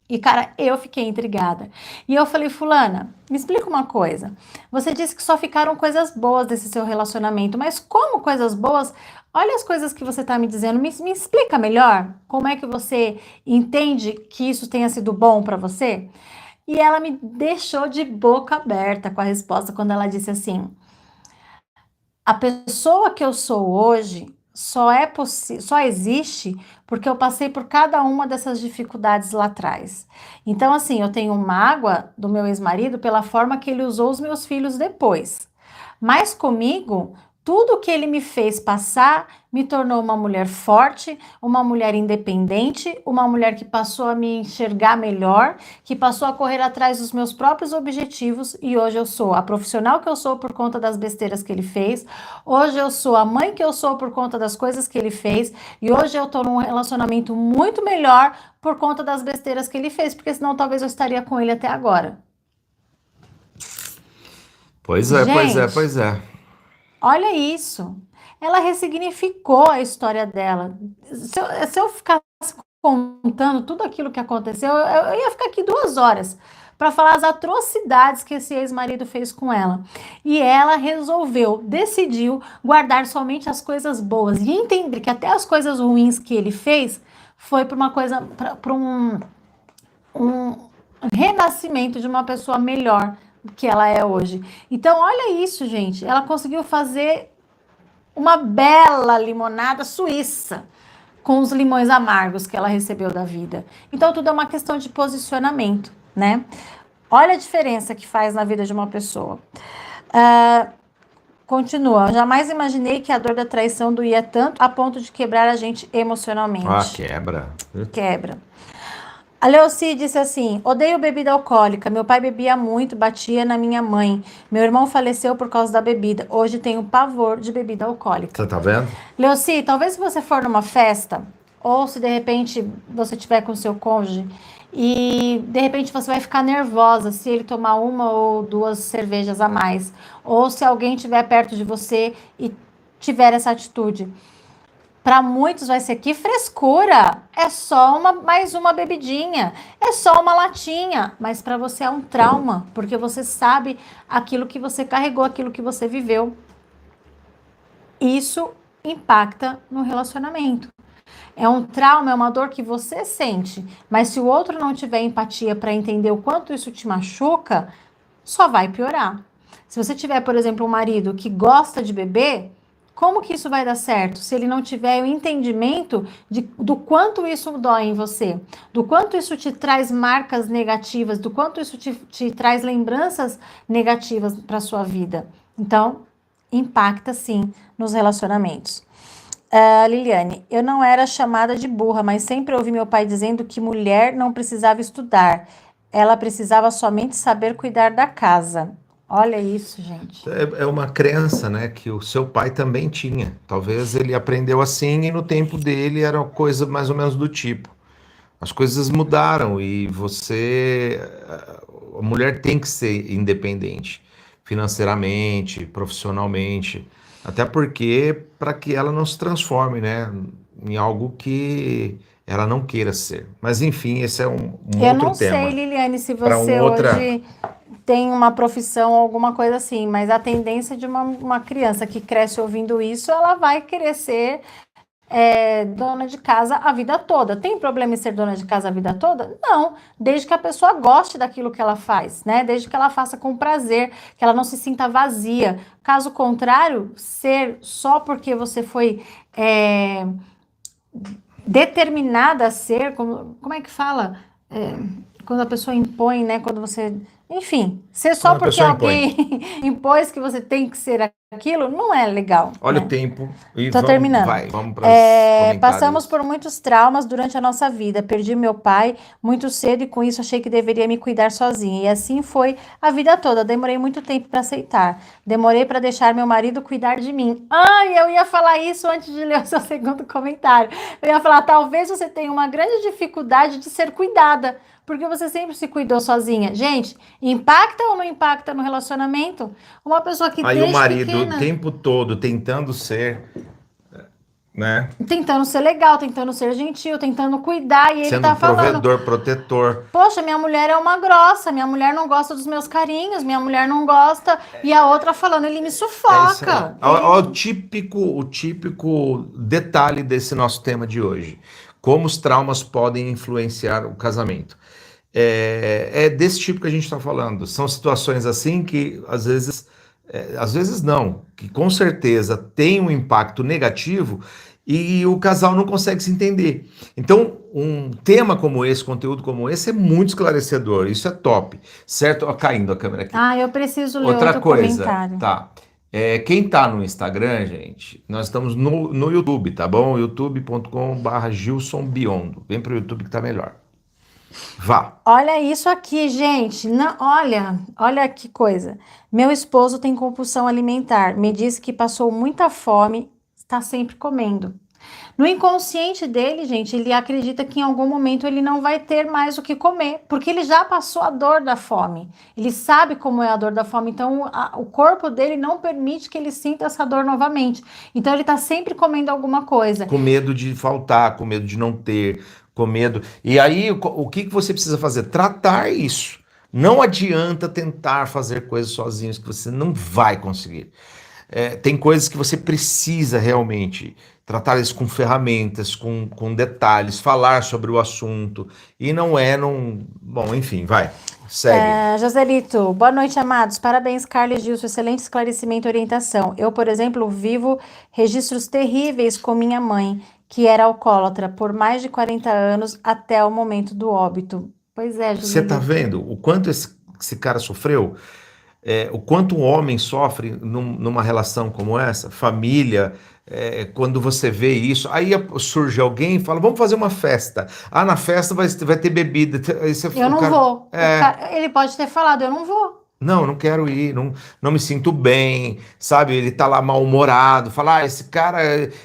E, cara, eu fiquei intrigada. E eu falei, fulana, me explica uma coisa. Você disse que só ficaram coisas boas desse seu relacionamento, mas como coisas boas? Olha as coisas que você está me dizendo. Me explica melhor como é que você entende que isso tenha sido bom para você? E ela me deixou de boca aberta com a resposta quando ela disse assim: a pessoa que eu sou hoje só existe porque eu passei por cada uma dessas dificuldades lá atrás. Então, assim, eu tenho mágoa do meu ex-marido pela forma que ele usou os meus filhos depois. Mas comigo, tudo que ele me fez passar me tornou uma mulher forte, uma mulher independente, uma mulher que passou a me enxergar melhor, que passou a correr atrás dos meus próprios objetivos e hoje eu sou a profissional que eu sou por conta das besteiras que ele fez. Hoje eu sou a mãe que eu sou por conta das coisas que ele fez e hoje eu tô num relacionamento muito melhor por conta das besteiras que ele fez, porque senão talvez eu estaria com ele até agora. Pois é, pois é, Gente, pois é. olha isso. Ela ressignificou a história dela. Se eu ficasse contando tudo aquilo que aconteceu, eu ia ficar aqui 2 horas para falar as atrocidades que esse ex-marido fez com ela. E ela resolveu, decidiu guardar somente as coisas boas e entender que até as coisas ruins que ele fez foi para uma coisa, para um renascimento de uma pessoa melhor do que ela é hoje. Então, olha isso, gente. Ela conseguiu fazer uma bela limonada suíça com os limões amargos que ela recebeu da vida. Então, tudo é uma questão de posicionamento, né? Olha a diferença que faz na vida de uma pessoa. Ah, continua. Jamais imaginei que a dor da traição doía tanto a ponto de quebrar a gente Ah, emocionalmente. quebra. Quebra. A Leoci disse assim: odeio bebida alcoólica. Meu pai bebia muito, batia na minha mãe. Meu irmão faleceu por causa da bebida. Hoje tenho pavor de bebida alcoólica. Você tá vendo? Leoci, talvez se você for numa festa, ou se de repente você tiver com seu cônjuge, e de repente você vai ficar nervosa se ele tomar 1 ou 2 cervejas a mais, ou se alguém estiver perto de você e tiver essa atitude. Para muitos vai ser que frescura, é só mais uma bebidinha, é só uma latinha, mas para você é um trauma, porque você sabe aquilo que você carregou, aquilo que você viveu. Isso impacta no relacionamento. É um trauma, é uma dor que você sente, mas se o outro não tiver empatia para entender o quanto isso te machuca, só vai piorar. Se você tiver, por exemplo, um marido que gosta de beber, como que isso vai dar certo? Se ele não tiver o entendimento do quanto isso dói em você, do quanto isso te traz marcas negativas, do quanto isso te traz lembranças negativas para sua vida. Então, impacta sim nos relacionamentos. Liliane, eu não era chamada de burra, mas sempre ouvi meu pai dizendo que mulher não precisava estudar, ela precisava somente saber cuidar da casa. Olha isso, gente. É uma crença, né, que o seu pai também tinha. Talvez ele aprendeu assim e no tempo dele era uma coisa mais ou menos do tipo. As coisas mudaram e a mulher tem que ser independente financeiramente, profissionalmente, até porque para que ela não se transforme, né, em algo que ela não queira ser. Mas enfim, esse é um Eu outro não sei, tema Liliane, se para um você outra. hoje tem uma profissão ou alguma coisa assim, mas a tendência de uma criança que cresce ouvindo isso, ela vai querer ser dona de casa a vida toda. Tem problema em ser dona de casa a vida toda? Não, desde que a pessoa goste daquilo que ela faz, né? Desde que ela faça com prazer, que ela não se sinta vazia. Caso contrário, ser só porque você foi determinada a ser, como é que fala? Quando a pessoa impõe, né? Quando você Enfim, ser Quando só a porque pessoa impõe. alguém impôs que você tem que ser aquilo, não é legal, Olha o né? tempo e Tô terminando. vamos para os Passamos comentários. por muitos traumas durante a nossa vida. Perdi meu pai muito cedo e com isso achei que deveria me cuidar sozinha. E assim foi a vida toda. Demorei muito tempo para aceitar. Demorei para deixar meu marido cuidar de mim. Ai, eu ia falar isso antes de ler o seu segundo comentário. Eu ia falar, talvez você tenha uma grande dificuldade de ser cuidada, porque você sempre se cuidou sozinha. Gente, impacta ou não impacta no relacionamento? Uma pessoa que Aí o desde marido o pequena tempo todo tentando ser, né? tentando ser legal, tentando ser gentil, tentando cuidar, e ele Sendo tá falando: provedor, protetor. poxa, minha mulher é uma grossa, minha mulher não gosta dos meus carinhos, minha mulher não gosta, e a outra falando, ele me É isso aí. sufoca. Ó, Ele. o típico detalhe desse nosso tema de hoje. Como os traumas podem influenciar o casamento. É desse tipo que a gente está falando. São situações assim que às vezes não, que com certeza tem um impacto negativo e o casal não consegue se entender. Então, um tema como esse, conteúdo como esse, é muito esclarecedor. Isso é top, certo? Ó, caindo a câmera aqui. Ah, eu preciso ler Outra outro coisa, comentário. tá? Quem tá no Instagram, gente, nós estamos no YouTube, tá bom? youtube.com/barra Gilson Biondo. Vem pro YouTube que tá melhor. Vá. Olha isso aqui, gente. Não, olha que coisa. Meu esposo tem compulsão alimentar. Me disse que passou muita fome, está sempre comendo. No inconsciente dele, gente, ele acredita que em algum momento ele não vai ter mais o que comer, porque ele já passou a dor da fome. Ele sabe como é a dor da fome, então o corpo dele não permite que ele sinta essa dor novamente. Então ele está sempre comendo alguma coisa. Com medo de faltar, com medo de não ter, com medo. E aí, o que que você precisa fazer? Tratar isso. Não adianta tentar fazer coisas sozinhos que você não vai conseguir. Tem coisas que você precisa realmente tratar isso com ferramentas, com detalhes, falar sobre o assunto. E não é num. Bom, enfim, vai. Segue. Joselito, boa noite, amados. Parabéns, Carlos e Gilson. Excelente esclarecimento e orientação. Eu, por exemplo, vivo registros terríveis com minha mãe, que era alcoólatra por mais de 40 anos até o momento do óbito. Pois é, Você tá Joselito. vendo o quanto esse cara sofreu? O quanto um homem sofre numa relação como essa, família, quando você vê isso, aí surge alguém e fala, vamos fazer uma festa. Ah, na festa vai ter bebida. Aí você, Eu o não cara, vou. Ele pode ter falado, eu não vou. não, não quero ir, não me sinto bem, sabe? Ele tá lá mal-humorado, fala, esse cara,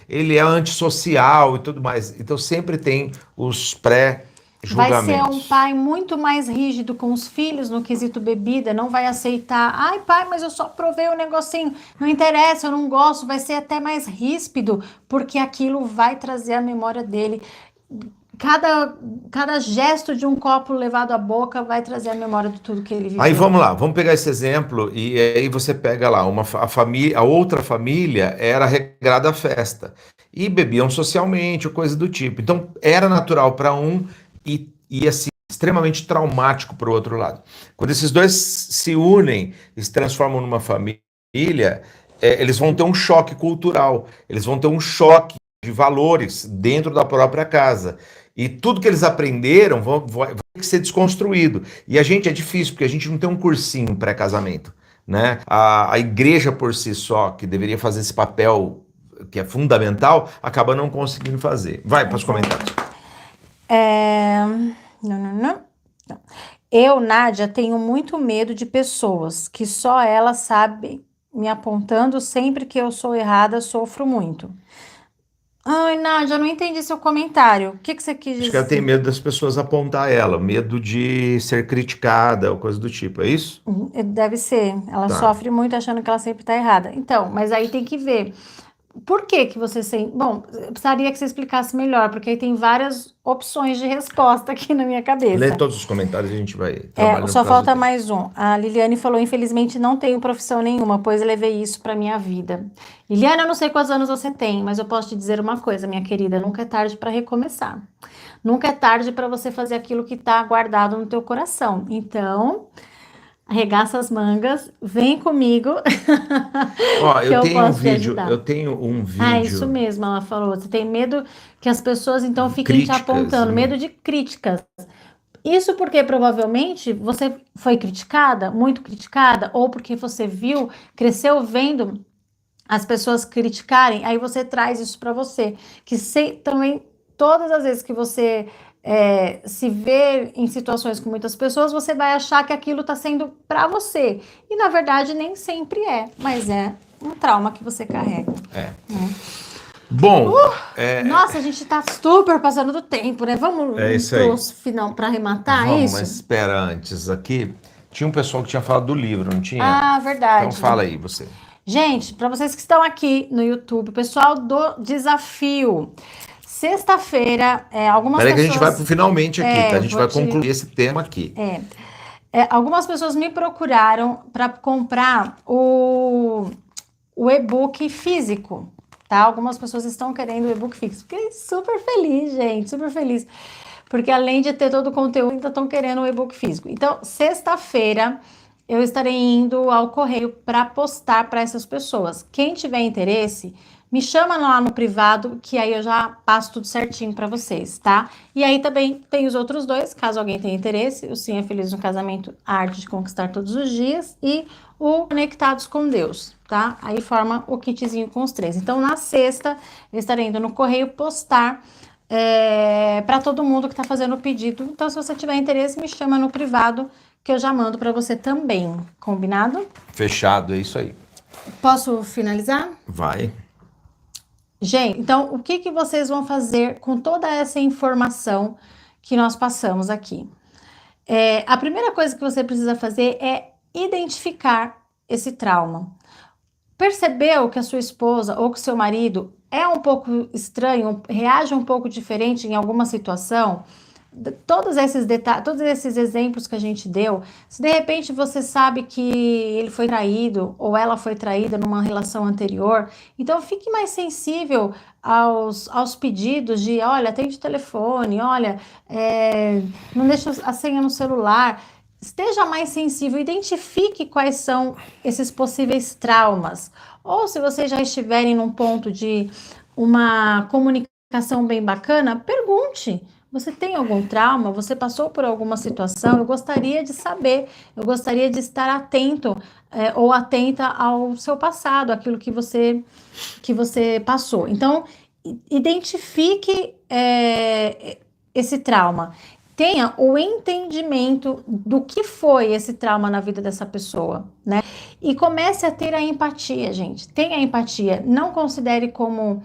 ele é antissocial e tudo mais. Então sempre tem os Vai ser um pré-julgamentos. pai muito mais rígido com os filhos no quesito bebida, não vai aceitar. Ai, pai, mas eu só provei um negocinho, não interessa, eu não gosto. Vai ser até mais ríspido, porque aquilo vai trazer a memória dele. Cada gesto de um copo levado à boca vai trazer a memória de tudo que ele Aí viveu. vamos lá, vamos pegar esse exemplo e aí você pega lá a outra família era regrada à festa e bebiam socialmente ou coisa do tipo. Então era natural para um e assim extremamente traumático para o outro lado. Quando esses dois se unem e se transformam numa família, eles vão ter um choque cultural, eles vão ter um choque de valores dentro da própria casa. E tudo que eles aprenderam vai ter que ser desconstruído. E a gente é difícil, porque a gente não tem um cursinho pré-casamento, né? A igreja por si só, que deveria fazer esse papel que é fundamental, acaba não conseguindo fazer. Vai para os comentários. É... Não, não, não. Não. Eu, Nádia, tenho muito medo de pessoas que só elas sabem me apontando sempre que eu sou errada, sofro muito. Ai, Nádia, eu não entendi seu comentário. O que que você quis Acho que ela tem dizer? medo das pessoas apontar ela, medo de ser criticada ou coisa do tipo, é isso? Deve ser. Ela Tá. sofre muito achando que ela sempre tá errada. Então, mas aí tem que ver. Por que que você sente? Bom, eu precisaria que você explicasse melhor, porque aí tem várias opções de resposta aqui na minha Lê cabeça. todos os comentários e a gente vai trabalhando Só por causa do falta tempo. mais um. A Liliane falou: infelizmente não tenho profissão nenhuma, pois levei isso para minha vida. Liliane, eu não sei quantos anos você tem, mas eu posso te dizer uma coisa, minha querida: nunca é tarde para recomeçar. Nunca é tarde para você fazer aquilo que está guardado no teu coração. Então, arregaça as mangas, vem comigo, Ó, que eu posso te ajudar. eu tenho um Ah, isso vídeo, mesmo, ela falou. Você tem medo que as pessoas então fiquem te críticas, apontando, medo de críticas. Isso porque provavelmente você foi criticada, muito criticada, ou porque você viu, cresceu vendo as pessoas criticarem, aí você traz isso para você. Também, todas as vezes que você se vê em situações com muitas pessoas, você vai achar que aquilo está sendo para você. E na verdade nem sempre é, mas é um trauma que você carrega. É. Né? Bom, Nossa, a gente está super passando do tempo, né? Vamos é isso pro aí. final para arrematar Vamos, mas isso? espera antes aqui. Tinha um pessoal que tinha falado do livro, não tinha? Ah, Então verdade. fala aí, você. Gente, para vocês que estão aqui no YouTube, pessoal do desafio, sexta-feira, algumas Peraí que a gente vai pro pessoas, finalmente aqui, tá? A gente vou vai te, concluir esse tema aqui. algumas pessoas me procuraram para comprar o e-book físico, tá? Algumas pessoas estão querendo o e-book físico. Fiquei super feliz, gente, super feliz, porque além de ter todo o conteúdo, ainda estão querendo o e-book físico. Então, sexta-feira eu estarei indo ao correio para postar para essas pessoas. Quem tiver interesse, me chama lá no privado, que aí eu já passo tudo certinho para vocês, tá? E aí também tem os outros dois, caso alguém tenha interesse, o Sim é Feliz no Casamento, a Arte de Conquistar Todos os Dias e o Conectados com Deus, tá? Aí forma o kitzinho com os três. Então, na sexta, eu estarei indo no correio postar para todo mundo que está fazendo o pedido. Então, se você tiver interesse, me chama no privado, que eu já mando para você também. Combinado? Fechado, é isso aí. Posso finalizar? Vai. Gente, então, o que vocês vão fazer com toda essa informação que nós passamos aqui? A primeira coisa que você precisa fazer é identificar esse trauma. Percebeu que a sua esposa ou que seu marido é um pouco estranho, reage um pouco diferente em alguma situação? Todos esses detalhes, todos esses exemplos que a gente deu, se de repente você sabe que ele foi traído ou ela foi traída numa relação anterior, então fique mais sensível aos pedidos de, olha, atende o telefone, olha, não deixa a senha no celular. Esteja mais sensível, identifique quais são esses possíveis traumas. Ou se vocês já estiverem num ponto de uma comunicação bem bacana, pergunte. Você tem algum trauma? Você passou por alguma situação? Eu gostaria de saber, eu gostaria de estar atento ou atenta ao seu passado, aquilo que você passou. Então, identifique esse trauma. Tenha o entendimento do que foi esse trauma na vida dessa pessoa, né? E comece a ter a empatia, gente. Tenha empatia. Não considere como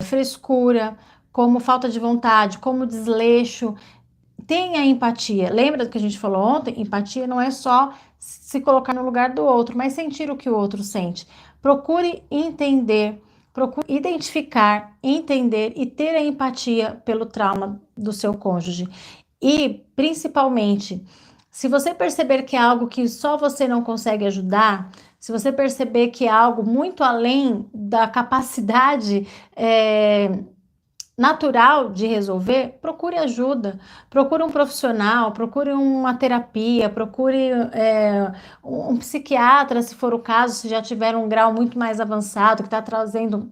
frescura, como falta de vontade, como desleixo. Tenha empatia. Lembra do que a gente falou ontem? Empatia não é só se colocar no lugar do outro, mas sentir o que o outro sente. Procure entender, procure identificar, entender e ter a empatia pelo trauma do seu cônjuge. E, principalmente, se você perceber que é algo que só você não consegue ajudar, se você perceber que é algo muito além da capacidade natural de resolver, procure ajuda, procure um profissional, procure uma terapia, procure um psiquiatra, se for o caso, se já tiver um grau muito mais avançado, que está trazendo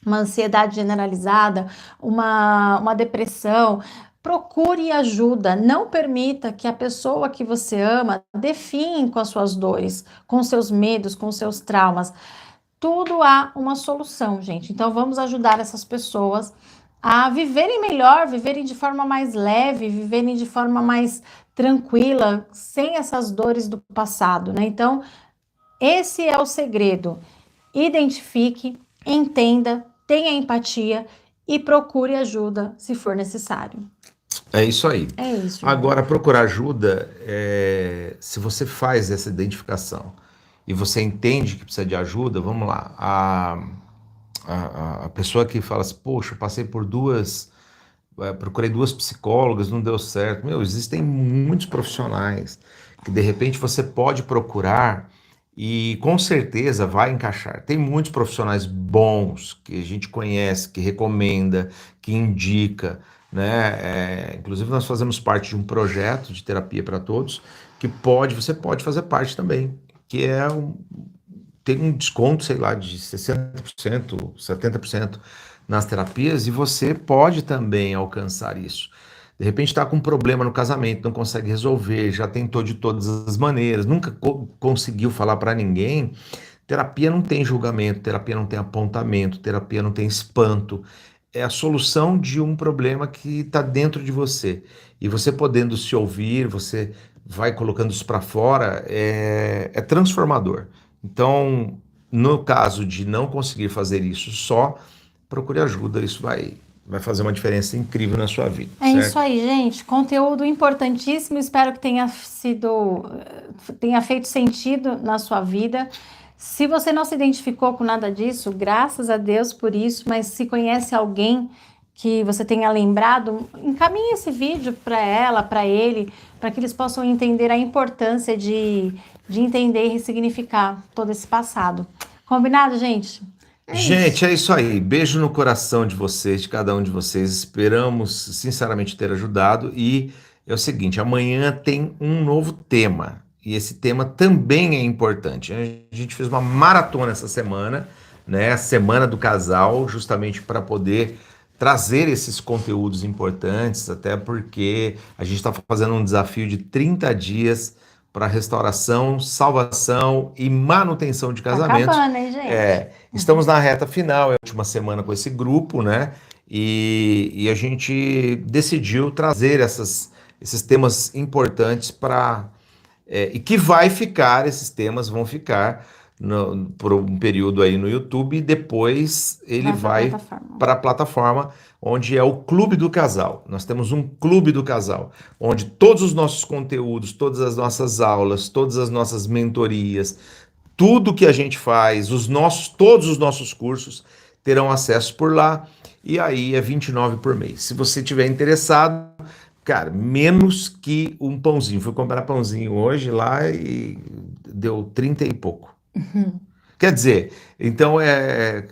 uma ansiedade generalizada, uma depressão. Procure ajuda, não permita que a pessoa que você ama define com as suas dores, com seus medos, com seus traumas. Tudo há uma solução, gente. Então vamos ajudar essas pessoas a viverem melhor, viverem de forma mais leve, viverem de forma mais tranquila, sem essas dores do passado, né? Então, esse é o segredo. Identifique, entenda, tenha empatia e procure ajuda se for necessário. É isso aí. É isso, Agora, procurar ajuda, se você faz essa identificação e você entende que precisa de ajuda, vamos lá. A pessoa que fala assim, poxa, eu passei por procurei duas psicólogas, não deu certo. Meu, existem muitos profissionais que de repente você pode procurar e com certeza vai encaixar. Tem muitos profissionais bons que a gente conhece, que recomenda, que indica, né? Inclusive nós fazemos parte de um projeto de terapia para todos que você pode fazer parte também, que tem um desconto, sei lá, de 60%, 70% nas terapias, e você pode também alcançar isso. De repente está com um problema no casamento, não consegue resolver, já tentou de todas as maneiras, nunca conseguiu falar para ninguém. Terapia não tem julgamento, terapia não tem apontamento, terapia não tem espanto. É a solução de um problema que está dentro de você. E você podendo se ouvir, você vai colocando isso para fora, é transformador. Então, no caso de não conseguir fazer isso só, procure ajuda, isso vai fazer uma diferença incrível na sua vida, É isso certo? aí, gente. Conteúdo importantíssimo. Espero que tenha feito sentido na sua vida. Se você não se identificou com nada disso, graças a Deus por isso, mas se conhece alguém que você tenha lembrado, encaminhe esse vídeo para ela, para ele, para que eles possam entender a importância de entender e ressignificar todo esse passado. Combinado, gente? É isso. Gente, é isso aí. Beijo no coração de vocês, de cada um de vocês. Esperamos, sinceramente, ter ajudado. E é o seguinte: amanhã tem um novo tema. E esse tema também é importante. A gente fez uma maratona essa semana, né? A Semana do Casal, justamente para poder trazer esses conteúdos importantes, até porque a gente está fazendo um desafio de 30 dias para restauração, salvação e manutenção de Tá casamentos. acabando, hein, gente? Estamos na reta final, é a última semana com esse grupo, né? E a gente decidiu trazer esses temas importantes para. E que vai ficar, esses temas vão ficar por um período aí no YouTube e depois ele Vai pra vai plataforma. para a plataforma onde é o Clube do Casal. Nós temos um Clube do Casal, onde todos os nossos conteúdos, todas as nossas aulas, todas as nossas mentorias, tudo que a gente faz, todos os nossos cursos terão acesso por lá. E aí é R$ 29 por mês. Se você tiver interessado, cara, menos que um pãozinho. Fui comprar pãozinho hoje lá e deu 30 e pouco. Quer dizer, então é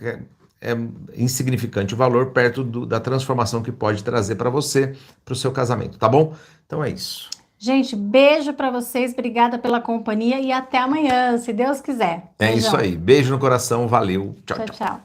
insignificante o valor perto da transformação que pode trazer para você, para o seu casamento, tá bom? Então é isso. Gente, beijo para vocês, obrigada pela companhia e até amanhã, se Deus quiser. É isso Beijão. aí. Beijo no coração, valeu. Tchau, Tchau, tchau. tchau.